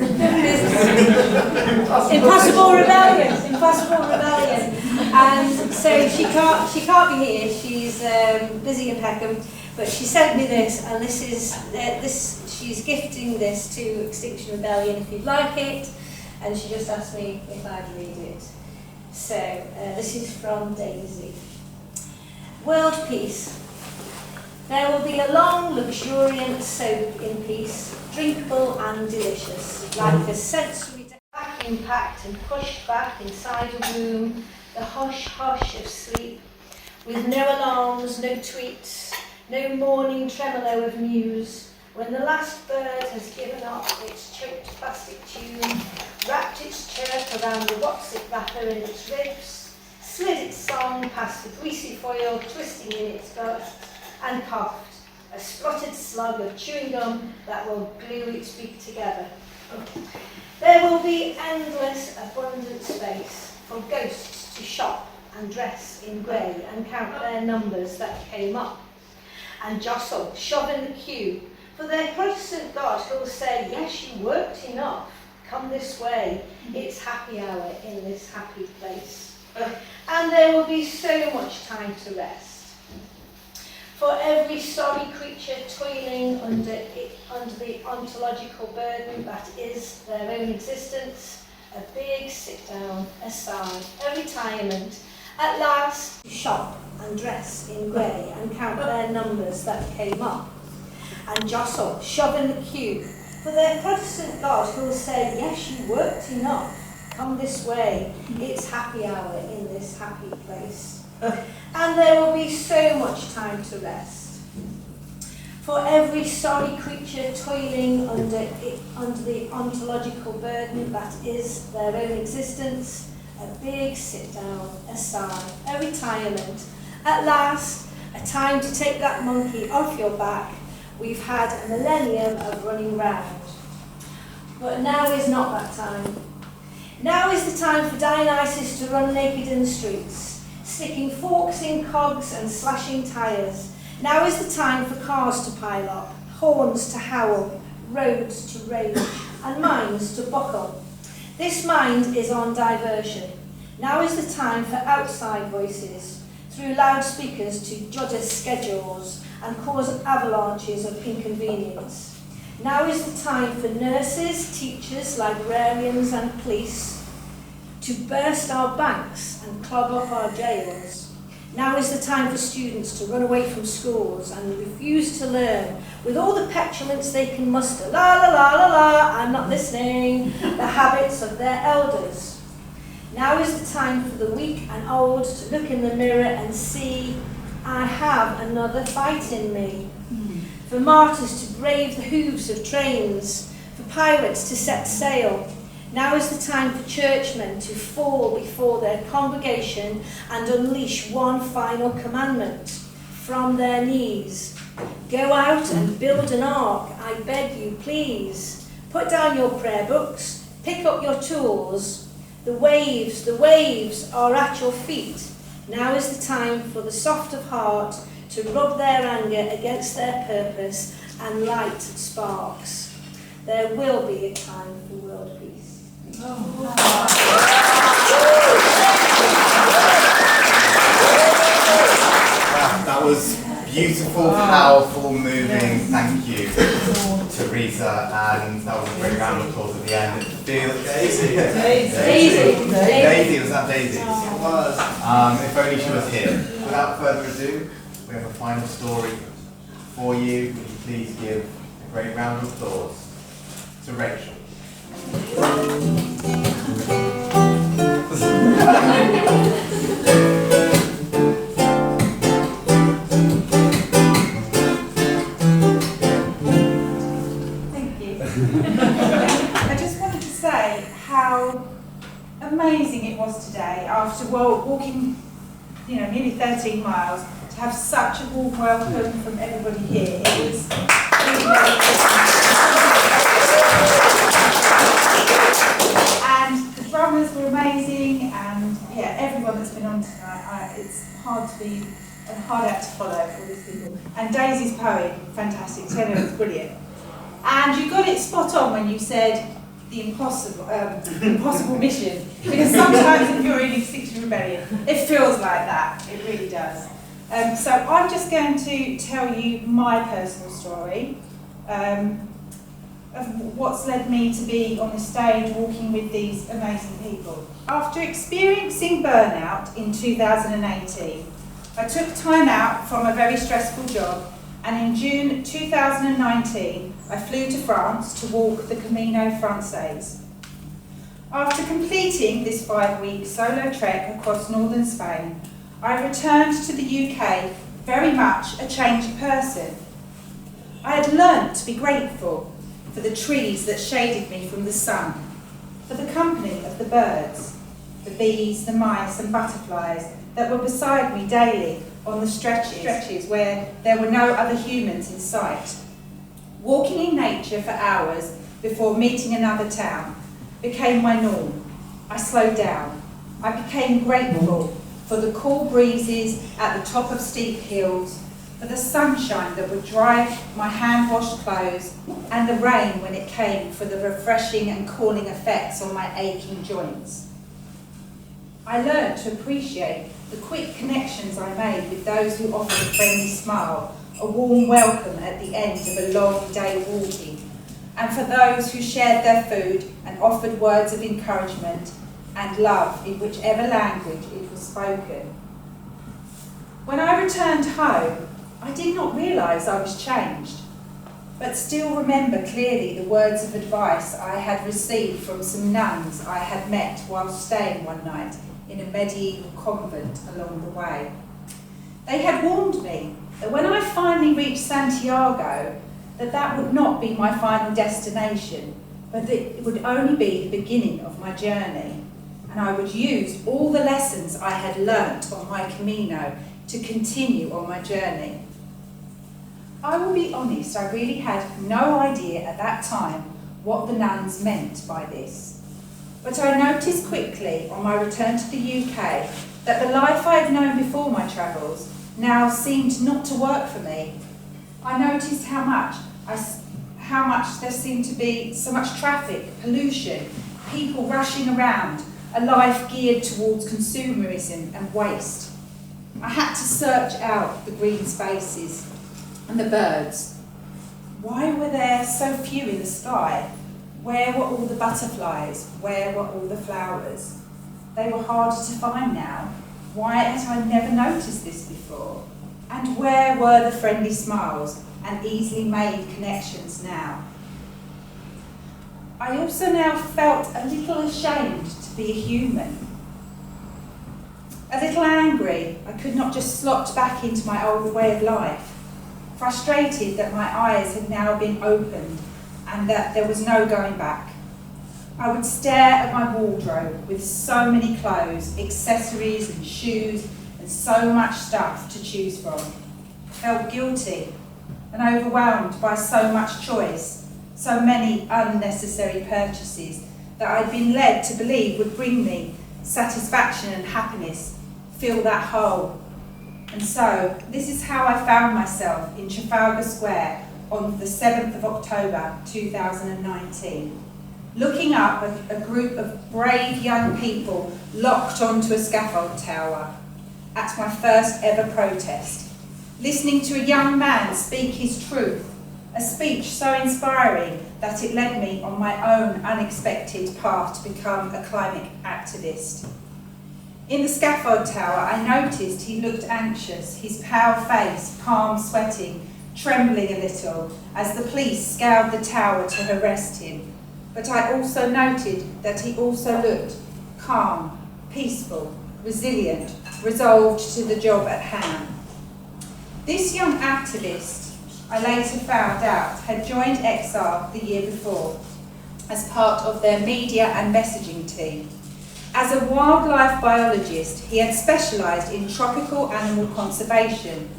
Impossible Rebellion. Impossible Rebellion. And so she can't be here. She's busy in Peckham. But she sent me this, and this is she's gifting this to Extinction Rebellion if you'd like it, and she just asked me if I'd read it. So this is from Daisy. World peace. There will be a long, luxuriant soak in peace, drinkable and delicious, like a sensory vacuum packed and pushed back inside a room, the hush-hush of sleep, with no alarms, no tweets, no morning tremolo of news. When the last bird has given up its choked plastic tune, wrapped its chirp around the what's-it wrapper in its ribs, slid its song past the greasy foil twisting in its gut, and coughed, a spluttered slug of chewing gum that will glue its beak together. There will be endless, abundant space for ghosts to shop and dress in grey and count their numbers that came up, and jostle, shove in the queue, for their Protestant God who'll say, yes, you worked enough, come this way, it's happy hour in this happy place. And there will be so much time to rest. For every sorry creature toiling under the ontological burden that is their own existence, a big sit down, a sigh, a retirement, at last shop and dress in grey and count their numbers that came up, and jostle, shove in the queue, for their Protestant God who'll say, yes, you worked enough, come this way, it's happy hour in this happy place. And there will be so much time to rest. For every sorry creature toiling under the ontological burden that is their own existence, a big sit down, a sigh, a retirement, at last, a time to take that monkey off your back. We've had a millennium of running round. But now is not that time. Now is the time for Dionysus to run naked in the streets, sticking forks in cogs and slashing tyres. Now is the time for cars to pile up, horns to howl, roads to rage, and minds to buckle. This mind is on diversion. Now is the time for outside voices, through loudspeakers to judge schedules and cause avalanches of inconvenience. Now is the time for nurses, teachers, librarians and police to burst our banks and clog up our jails. Now is the time for students to run away from schools and refuse to learn with all the petulance they can muster. La la la la la, I'm not listening. The habits of their elders. Now is the time for the weak and old to look in the mirror and see, I have another fight in me. For martyrs to brave the hooves of trains, for pirates to set sail. Now is the time for churchmen to fall before their congregation and unleash one final commandment from their knees. Go out and build an ark, I beg you, please. Put down your prayer books, pick up your tools. The waves are at your feet. Now is the time for the soft of heart to rub their anger against their purpose and light sparks. There will be a time for world peace. That was beautiful, powerful, moving. Thank you, Teresa, and that was a great round of applause at the end. Daisy. Daisy, was that Daisy? It was. If only she was here. Without further ado, we have a final story for you. Would you please give a great round of applause to Rachel? Thank you. I just wanted to say how amazing it was today after walking, nearly 13 miles, to have such a warm welcome from everybody here. It was and the drummers were amazing, and everyone that's been on tonight, it's hard out to follow all these people. And Daisy's poem, fantastic, Taylor was brilliant. And you got it spot on when you said the impossible mission, because sometimes if you're in Extinction Rebellion, it feels like that, it really does. So I'm just going to tell you my personal story of what's led me to be on the stage walking with these amazing people. After experiencing burnout in 2018, I took time out from a very stressful job and in June 2019 I flew to France to walk the Camino Frances. After completing this 5-week solo trek across northern Spain, I returned to the UK very much a changed person. I had learnt to be grateful for the trees that shaded me from the sun, for the company of the birds, the bees, the mice and butterflies that were beside me daily on the stretches where there were no other humans in sight. Walking in nature for hours before meeting another town became my norm. I slowed down. I became grateful for the cool breezes at the top of steep hills, for the sunshine that would dry my hand-washed clothes, and the rain when it came for the refreshing and cooling effects on my aching joints. I learned to appreciate the quick connections I made with those who offered a friendly smile, a warm welcome at the end of a long day walking, and for those who shared their food and offered words of encouragement and love in whichever language it was spoken. When I returned home, I did not realise I was changed, but still remember clearly the words of advice I had received from some nuns I had met while staying one night in a medieval convent along the way. They had warned me that when I finally reached Santiago, that would not be my final destination, but that it would only be the beginning of my journey, and I would use all the lessons I had learnt on my Camino to continue on my journey. I will be honest, I really had no idea at that time what the nuns meant by this. But I noticed quickly on my return to the UK that the life I had known before my travels now seemed not to work for me. I noticed how much there seemed to be so much traffic, pollution, people rushing around, a life geared towards consumerism and waste. I had to search out the green spaces and the birds. Why were there so few in the sky? Where were all the butterflies? Where were all the flowers? They were harder to find now. Why had I never noticed this before? And where were the friendly smiles and easily made connections now? I also now felt a little ashamed to be a human. A little angry I could not just slot back into my old way of life. Frustrated that my eyes had now been opened and that there was no going back. I would stare at my wardrobe with so many clothes, accessories and shoes and so much stuff to choose from. Felt guilty and overwhelmed by so much choice, so many unnecessary purchases that I'd been led to believe would bring me satisfaction and happiness, fill that hole. And so, this is how I found myself in Trafalgar Square on the 7th of October 2019, looking up at a group of brave young people locked onto a scaffold tower at my first ever protest, listening to a young man speak his truth, a speech so inspiring that it led me on my own unexpected path to become a climate activist. In the scaffold tower, I noticed he looked anxious, his pale face, palms sweating, trembling a little as the police scoured the tower to arrest him. But I also noted that he also looked calm, peaceful, resilient, resolved to the job at hand. This young activist, I later found out, had joined XR the year before as part of their media and messaging team. As a wildlife biologist, he had specialised in tropical animal conservation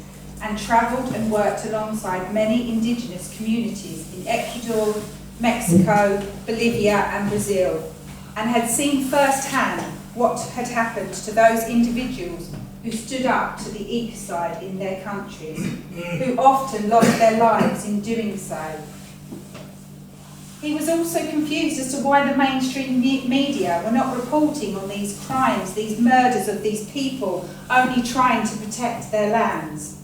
and travelled and worked alongside many indigenous communities in Ecuador, Mexico, Bolivia and Brazil, and had seen firsthand what had happened to those individuals who stood up to the ecocide in their countries, who often lost their lives in doing so. He was also confused as to why the mainstream media were not reporting on these crimes, these murders of these people only trying to protect their lands.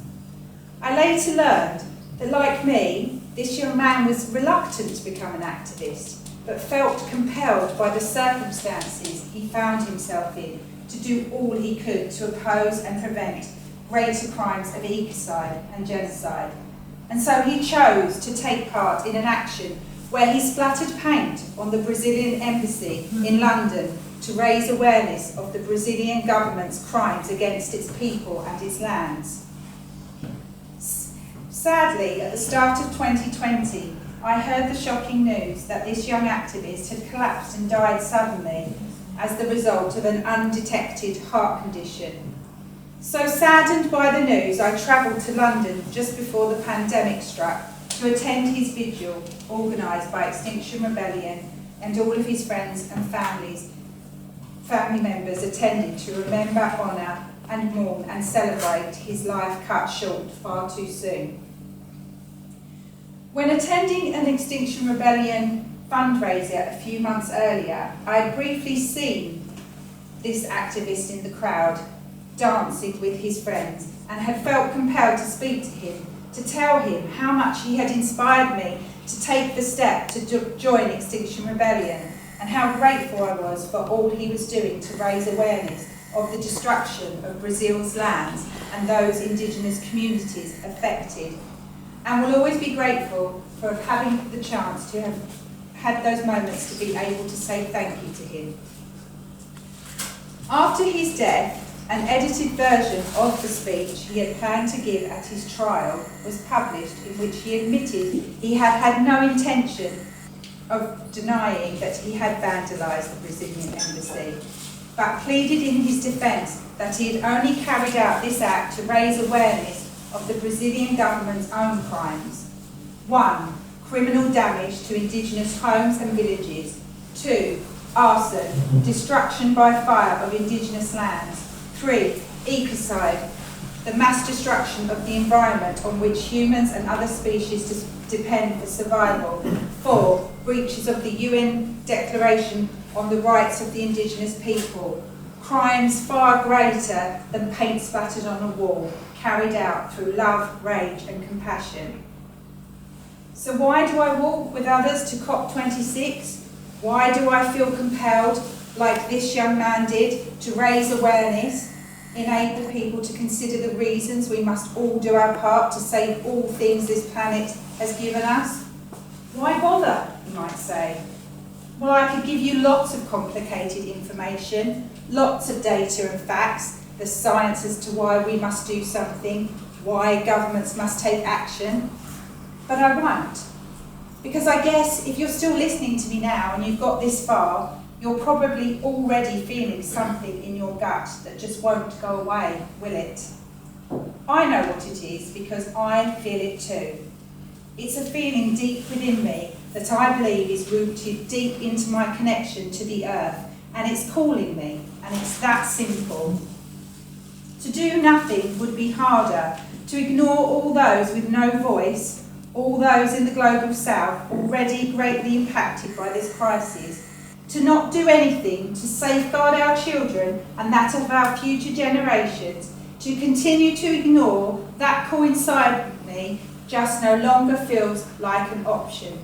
I later learned that, like me, this young man was reluctant to become an activist, but felt compelled by the circumstances he found himself in to do all he could to oppose and prevent greater crimes of ecocide and genocide. and so he chose to take part in an action where he splattered paint on the Brazilian embassy in London to raise awareness of the Brazilian government's crimes against its people and its lands. Sadly, at the start of 2020, I heard the shocking news that this young activist had collapsed and died suddenly as the result of an undetected heart condition. So saddened by the news, I travelled to London just before the pandemic struck to attend his vigil organised by Extinction Rebellion, and all of his friends and family members attended to remember, honour and mourn and celebrate his life cut short far too soon. When attending an Extinction Rebellion fundraiser a few months earlier, I had briefly seen this activist in the crowd dancing with his friends and had felt compelled to speak to him, to tell him how much he had inspired me to take the step to join Extinction Rebellion, and how grateful I was for all he was doing to raise awareness of the destruction of Brazil's lands and those indigenous communities affected, and will always be grateful for having the chance to have had those moments to be able to say thank you to him. After his death, an edited version of the speech he had planned to give at his trial was published, in which he admitted he had had no intention of denying that he had vandalised the Brazilian embassy, but pleaded in his defence that he had only carried out this act to raise awareness of the Brazilian government's own crimes. 1. Criminal damage to indigenous homes and villages. 2. Arson, destruction by fire of indigenous lands. 3. Ecocide, the mass destruction of the environment on which humans and other species depend for survival. 4. Breaches of the UN Declaration on the Rights of the Indigenous People. Crimes far greater than paint splattered on a wall, carried out through love, rage and compassion. So why do I walk with others to COP26? Why do I feel compelled, like this young man did, to raise awareness, enable people to consider the reasons we must all do our part to save all things this planet has given us? Why bother, you might say? Well, I could give you lots of complicated information, lots of data and facts, the science as to why we must do something, why governments must take action, but I won't. Because I guess if you're still listening to me now and you've got this far, you're probably already feeling something in your gut that just won't go away, will it? I know what it is because I feel it too. It's a feeling deep within me that I believe is rooted deep into my connection to the earth, and it's calling me, and it's that simple. To do nothing would be harder, to ignore all those with no voice, all those in the global south already greatly impacted by this crisis, to not do anything to safeguard our children and that of our future generations, to continue to ignore that core inside me just no longer feels like an option.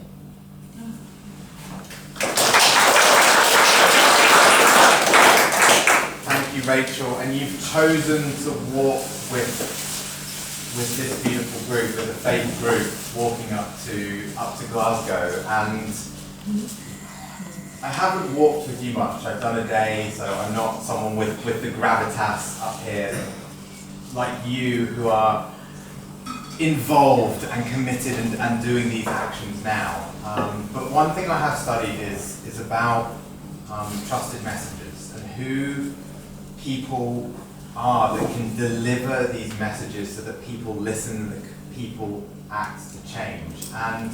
Thank you, Rachel. And you've chosen to walk with this beautiful group, with the faith group, walking up to Glasgow. And I haven't walked with you much. I've done a day, so I'm not someone with the gravitas up here like you, who are involved and committed and doing these actions now. But one thing I have studied is about trusted messages and who people are that can deliver these messages so that people listen, that people act to change. And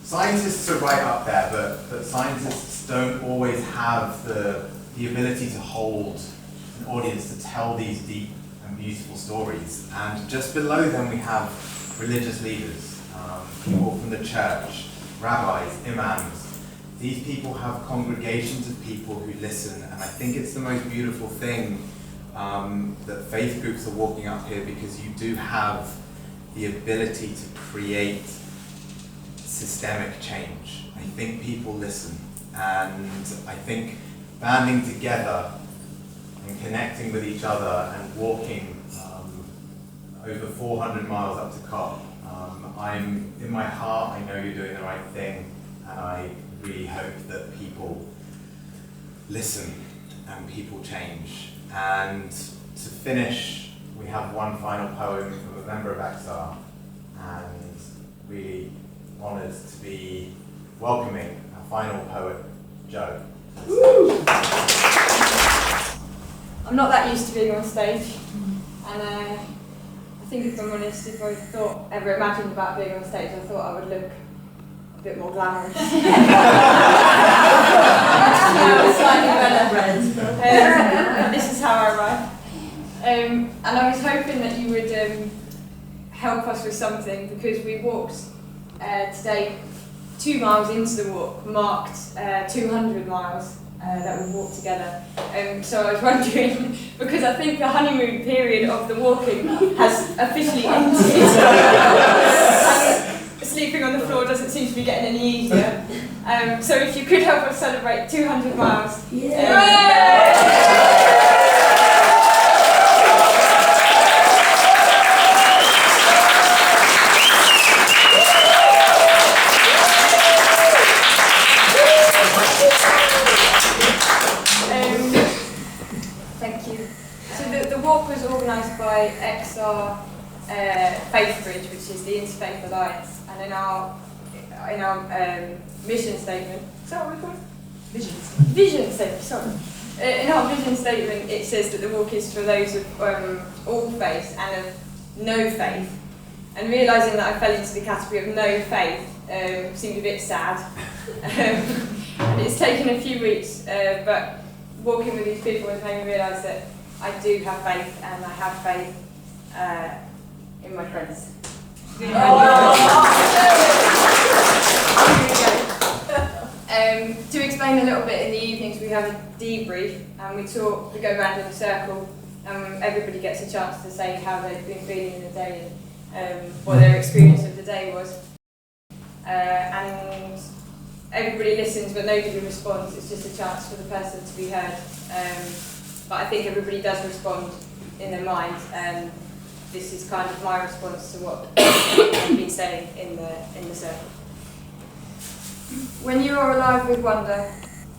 scientists are right up there, but scientists don't always have the ability to hold an audience to tell these deep and beautiful stories. And just below them we have religious leaders, people from the church, rabbis, imams. These people have congregations of people who listen, and I think it's the most beautiful thing that faith groups are walking up here, because you do have the ability to create systemic change. I think people listen, and I think banding together and connecting with each other and walking over 400 miles up to COP, in my heart, I know you're doing the right thing, and I really hope that people listen and people change. And to finish, we have one final poem from a member of XR, and really honoured to be welcoming our final poet, Joe. I'm not that used to being on stage, and I think if I'm honest, if I ever imagined about being on stage, I thought I would look a bit more glamorous. Now it's slightly better. This is how I arrived. And I was hoping that you would help us with something, because we walked today 2 miles into the walk, marked 200 miles that we walked together. So I was wondering, because I think the honeymoon period of the walking has officially ended. Sleeping on the floor doesn't seem to be getting any easier. So if you could help us celebrate 200 miles. Thank you. So the walk was organised by XR Faith Bridge, which is the Interfaith Alliance, and in our mission statement, is that what we call it? Vision statement, sorry. In our vision statement, it says that the walk is for those of all faiths and of no faith. And realising that I fell into the category of no faith seemed a bit sad. And it's taken a few weeks, but walking with these people has made me realise that I do have faith, and I have faith in my friends. To explain a little bit, in the evenings we have a debrief, and we go round in a circle, and everybody gets a chance to say how they've been feeling in the day and what their experience of the day was. And everybody listens, but nobody responds. It's just a chance for the person to be heard. But I think everybody does respond in their mind, and this is kind of my response to what I've been saying in the circle. When you are alive with wonder,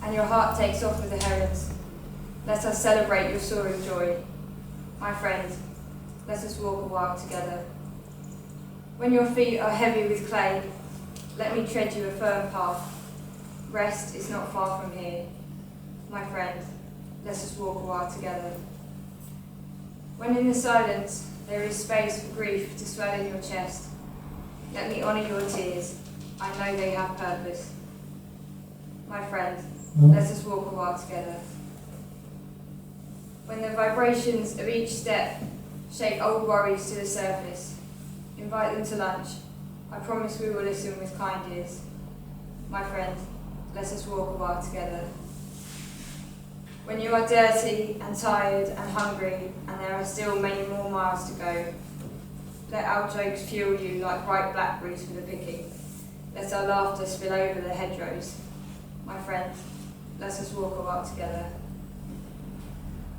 and your heart takes off with the herons, let us celebrate your soaring joy. My friend, let us walk a while together. When your feet are heavy with clay, let me tread you a firm path. Rest is not far from here. My friend, let us walk a while together. When in the silence there is space for grief to swell in your chest, let me honour your tears. I know they have purpose. My friend, let us walk a while together. When the vibrations of each step shake old worries to the surface, invite them to lunch. I promise we will listen with kind ears. My friend, let us walk a while together. When you are dirty and tired and hungry, and there are still many more miles to go, let our jokes fuel you like ripe blackberries for the picking. Let our laughter spill over the hedgerows. My friend, let us walk a while together.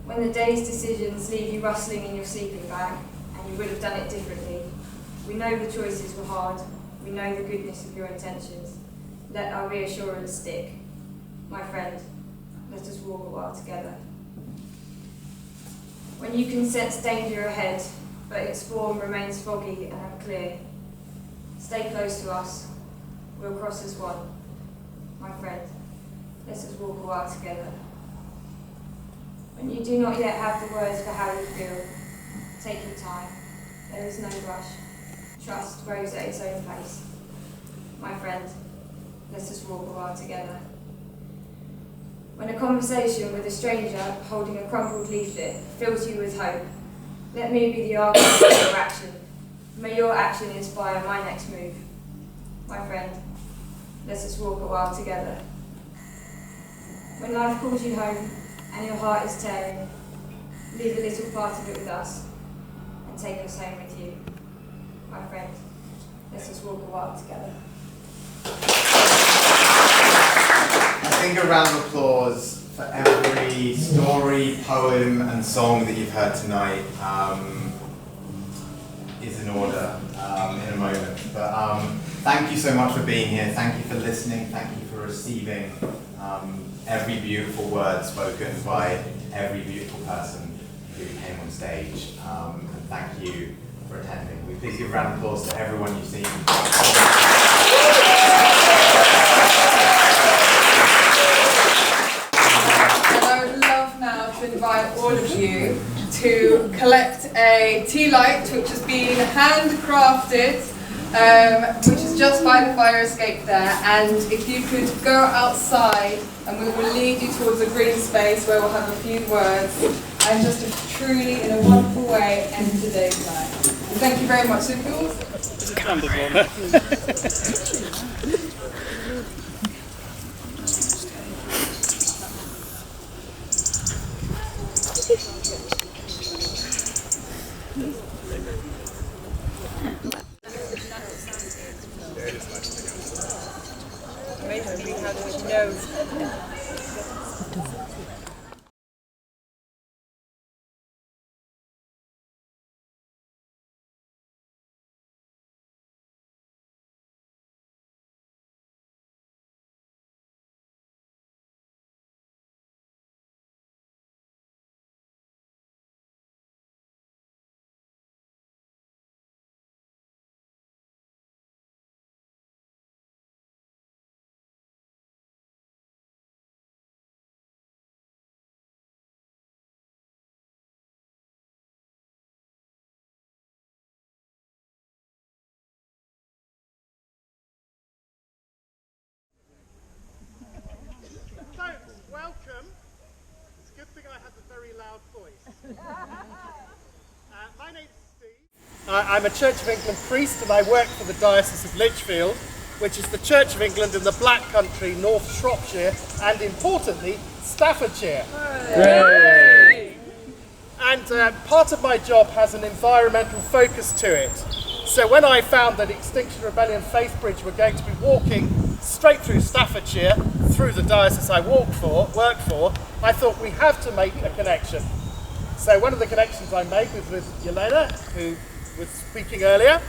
When the day's decisions leave you rustling in your sleeping bag, and you would have done it differently, we know the choices were hard. We know the goodness of your intentions. Let our reassurance stick. My friend, let us walk a while together. When you can sense danger ahead, but its form remains foggy and unclear, stay close to us. We'll cross as one. My friend, let us walk a while together. When you do not yet have the words for how you feel, take your time. There is no rush. Trust grows at its own pace. My friend, let us walk a while together. When a conversation with a stranger holding a crumpled leaflet fills you with hope, let me be the argument for your action. May your action inspire my next move. My friend, let us walk a while together. When life calls you home and your heart is tearing, leave a little part of it with us and take us home with you. My friend, let us walk a while together. I think a round of applause for every story, poem and song that you've heard tonight is in order in a moment. But But thank you so much for being here. Thank you for listening. Thank you for receiving every beautiful word spoken by every beautiful person who came on stage. And thank you for attending. We please give a round of applause to everyone you've seen. And I would love now to invite all of you to collect a tea light which has been handcrafted, which is just by the fire escape there. And if you could go outside, and we will lead you towards a green space where we'll have a few words and just to truly, in a wonderful way, end today's night. And thank you very much. So if amazingly, how do we know? Welcome. It's a good thing I have a very loud voice. My name's Steve. I'm a Church of England priest and I work for the Diocese of Lichfield, which is the Church of England in the Black Country, North Shropshire, and importantly, Staffordshire. Hooray! And part of my job has an environmental focus to it. So when I found that Extinction Rebellion Faith Bridge were going to be walking straight through Staffordshire, through the diocese I work for, I thought we have to make a connection. So one of the connections I made was with Yelena, who was speaking earlier,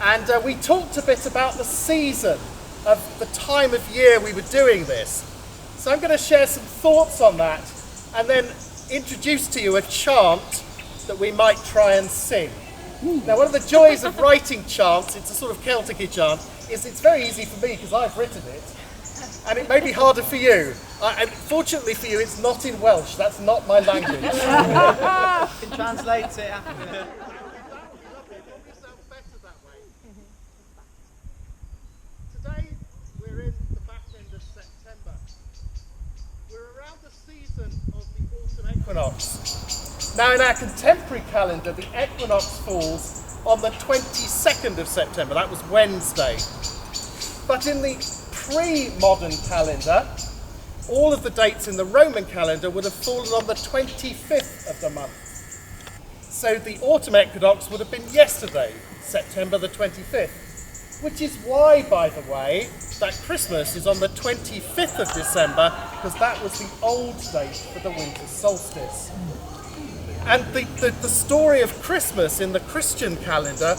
and we talked a bit about the season of the time of year we were doing this. So I'm going to share some thoughts on that, and then introduce to you a chant that we might try and sing. Now, one of the joys of writing chants, it's a sort of Celtic-y chant, is it's very easy for me because I've written it, and it may be harder for you. And fortunately for you, it's not in Welsh. That's not my language. You can translate it after. Today, we're in the back end of September. We're around the season of the autumn equinox. Now, in our contemporary calendar, the equinox falls on the 22nd of September. That was Wednesday. But in the pre-modern calendar, all of the dates in the Roman calendar would have fallen on the 25th of the month. So the autumn equinox would have been yesterday, September the 25th. Which is why, by the way, that Christmas is on the 25th of December, because that was the old date for the winter solstice. And the story of Christmas in the Christian calendar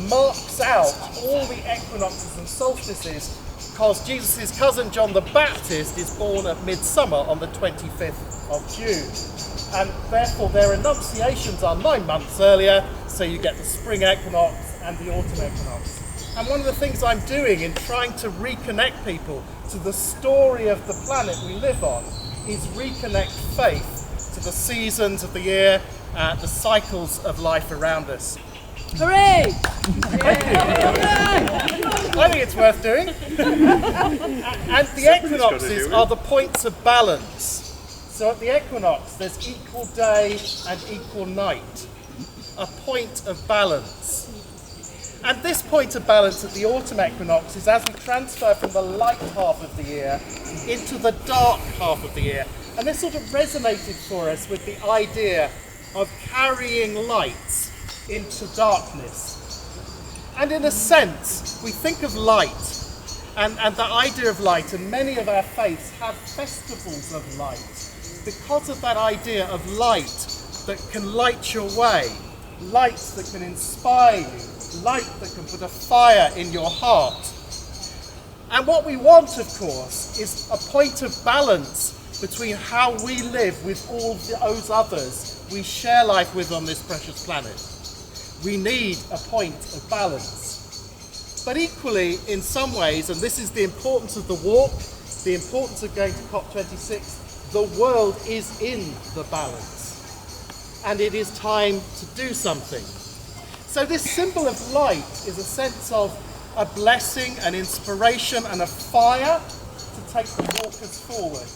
marks out all the equinoxes and solstices, because Jesus' cousin John the Baptist is born at midsummer on the 25th of June. And therefore their annunciations are 9 months earlier, so you get the spring equinox and the autumn equinox. And one of the things I'm doing in trying to reconnect people to the story of the planet we live on is reconnect faith to the seasons of the year, the cycles of life around us. Hooray! I think it's worth doing. And the equinoxes are the points of balance. So at the equinox, there's equal day and equal night. A point of balance. And this point of balance at the autumn equinox is as we transfer from the light half of the year into the dark half of the year. And this sort of resonated for us with the idea of carrying light into darkness. And in a sense, we think of light and the idea of light, and many of our faiths have festivals of light because of that idea of light that can light your way, light that can inspire you, light that can put a fire in your heart. And what we want, of course, is a point of balance between how we live with all those others we share life with on this precious planet. We need a point of balance. But equally, in some ways, and this is the importance of the walk, the importance of going to COP26, the world is in the balance. And it is time to do something. So this symbol of light is a sense of a blessing, an inspiration, and a fire to take the walkers forward,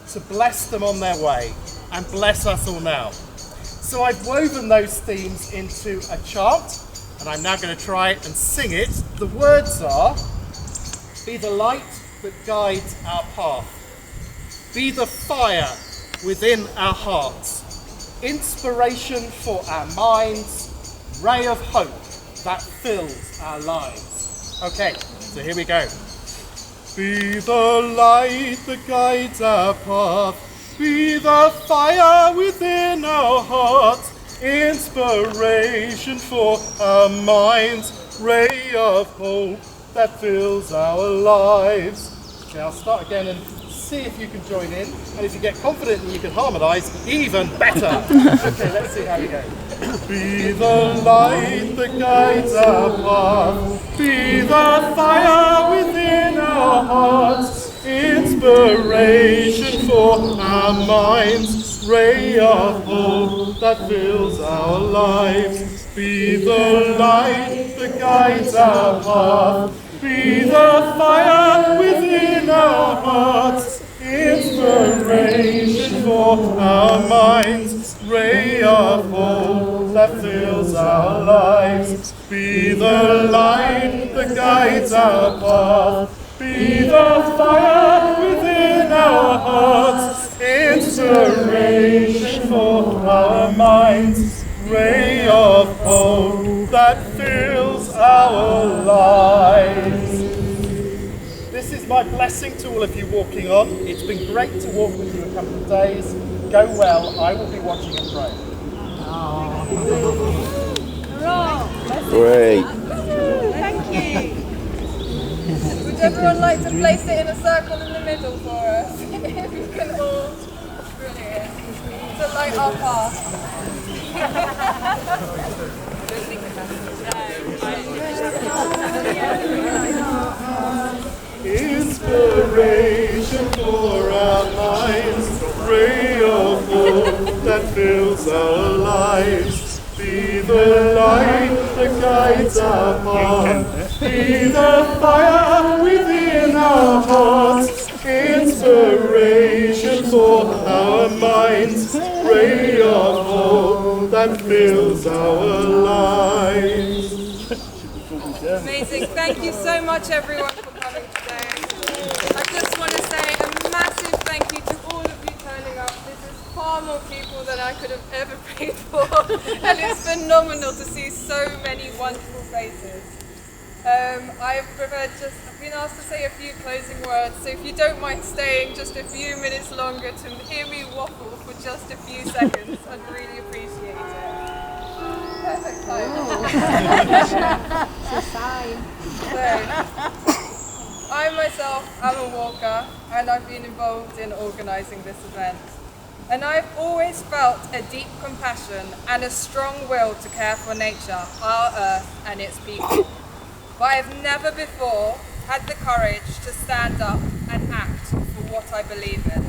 to bless them on their way, and bless us all now. So I've woven those themes into a chant, and I'm now going to try it and sing it. The words are, be the light that guides our path. Be the fire within our hearts. Inspiration for our minds. Ray of hope that fills our lives. Okay, so here we go. Be the light that guides our path. Be the fire within our hearts. Inspiration for our minds. Ray of hope that fills our lives. Okay, I'll start again and see if you can join in. And if you get confident and you can harmonise, even better. Okay, let's see how we go. Be the light that guides our path. Be the fire within our hearts. Inspiration for our minds. Ray of hope that fills our lives. Be the light that guides our path. Be the fire within our hearts. Inspiration for our minds. Ray of hope that fills our lives. Be the light that guides our path. Be the fire within our hearts. Inspiration for our minds. Ray of hope that fills our lives. This is my blessing to all of you walking on. It's been great to walk with you a couple of days. Go well. I will be watching and praying. Great. Thank you. Would everyone like to place it in a circle in the middle for us? If you can all. Brilliant. To light our path. Inspiration for our minds, ray of hope that fills our lives. Be the light that guides our path. Be the fire within our hearts. Inspiration for our minds, ray of hope that fills our lives. Amazing. Thank you so much, everyone, for coming today. I just want to say a massive thank you to all of you turning up. This is far more people than I could have ever prayed for, and it's phenomenal to see so many wonderful faces. I've been asked to say a few closing words, so if you don't mind staying just a few minutes longer to hear me waffle for just a few seconds, I'd really appreciate it. Perfect time. So, I myself am a walker, and I've been involved in organising this event. And I've always felt a deep compassion and a strong will to care for nature, our earth and its people. But I've never before had the courage to stand up and act for what I believe in.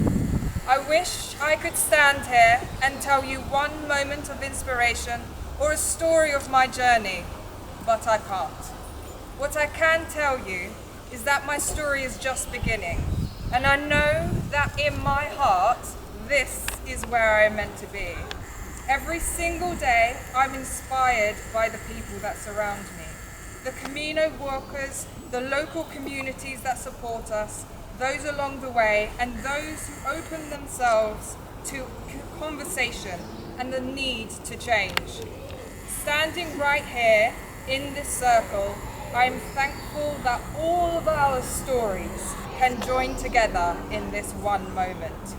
I wish I could stand here and tell you one moment of inspiration or a story of my journey, but I can't. What I can tell you is that my story is just beginning, and I know that in my heart, this is where I am meant to be. Every single day, I'm inspired by the people that surround me. The Camino walkers, the local communities that support us, those along the way, and those who open themselves to conversation and the need to change. Standing right here in this circle, I'm thankful that all of our stories can join together in this one moment.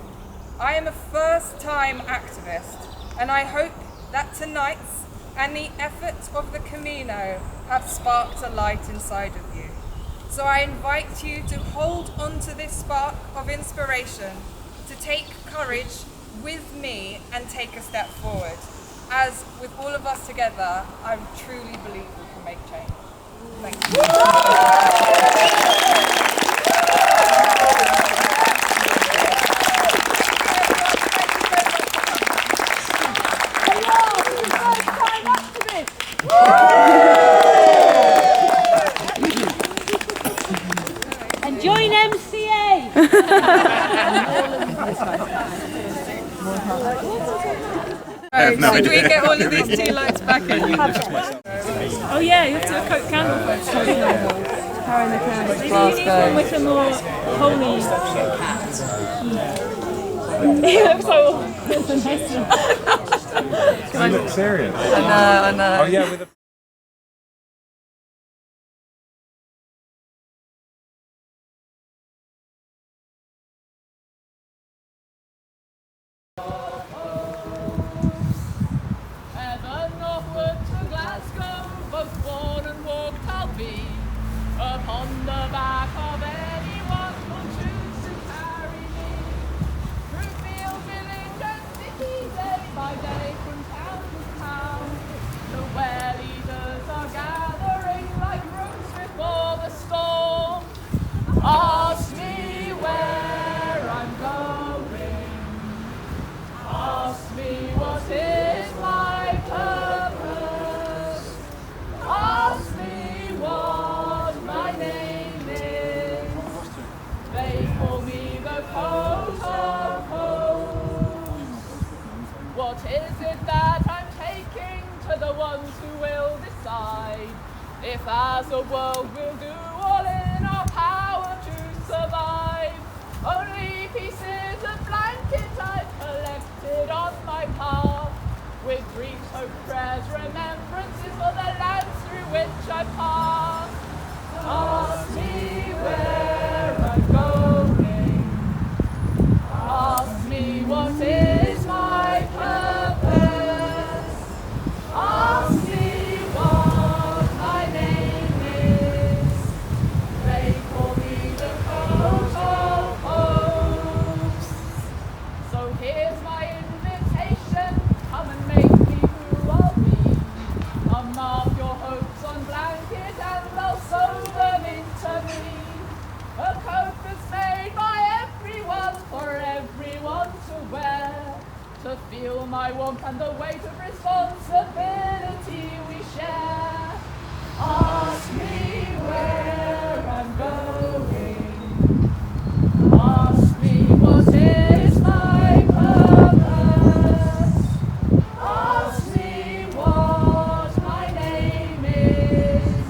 I am a first-time activist, and I hope that tonight's and the efforts of the Camino have sparked a light inside of you. So I invite you to hold on to this spark of inspiration, to take courage with me and take a step forward. As with all of us together, I truly believe we can make change. Thank you. And join MCA! Right, should we get all of these tea lights back in? Oh yeah, you have to do a Coke candle first. Carrying the candle. Maybe you need one with a more holy. He looks so. That's a nice one. You look serious. I know. Oh yeah, with a Heaven northward to Glasgow, both born and walked I'll be, upon the back of anyone who'll choose to carry me, through field, village and city, day by day, from town to town, to where leaders are gathering like roots before the storm. Ask me where I'm going, ask me what is my purpose, ask me what my name is. They call me the coat of hope. What is it that I'm taking to the ones who will decide if as a world we'll do all in our power to survive? Only pieces of blanket I've collected on my path, with dreams, hope, prayers, remembrances for the lands through which I pass. Ask me where I'm going, ask me what is my purpose, ask me what my name is. They call me the coat of hopes. So here's my invitation, come and make me who I'll be. I'll mark your hopes on blanket and I'll sew them into me. A coat that's made by everyone for everyone to wear, to feel my warmth and the weight of responsibility we share. Ask me where I'm going, ask me what is my purpose, ask me what my name is.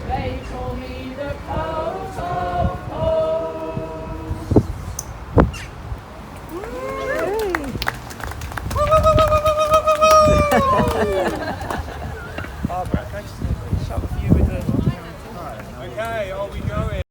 They call me the coat of hope. Barbara, can I just shot with you with the... Okay, are we going?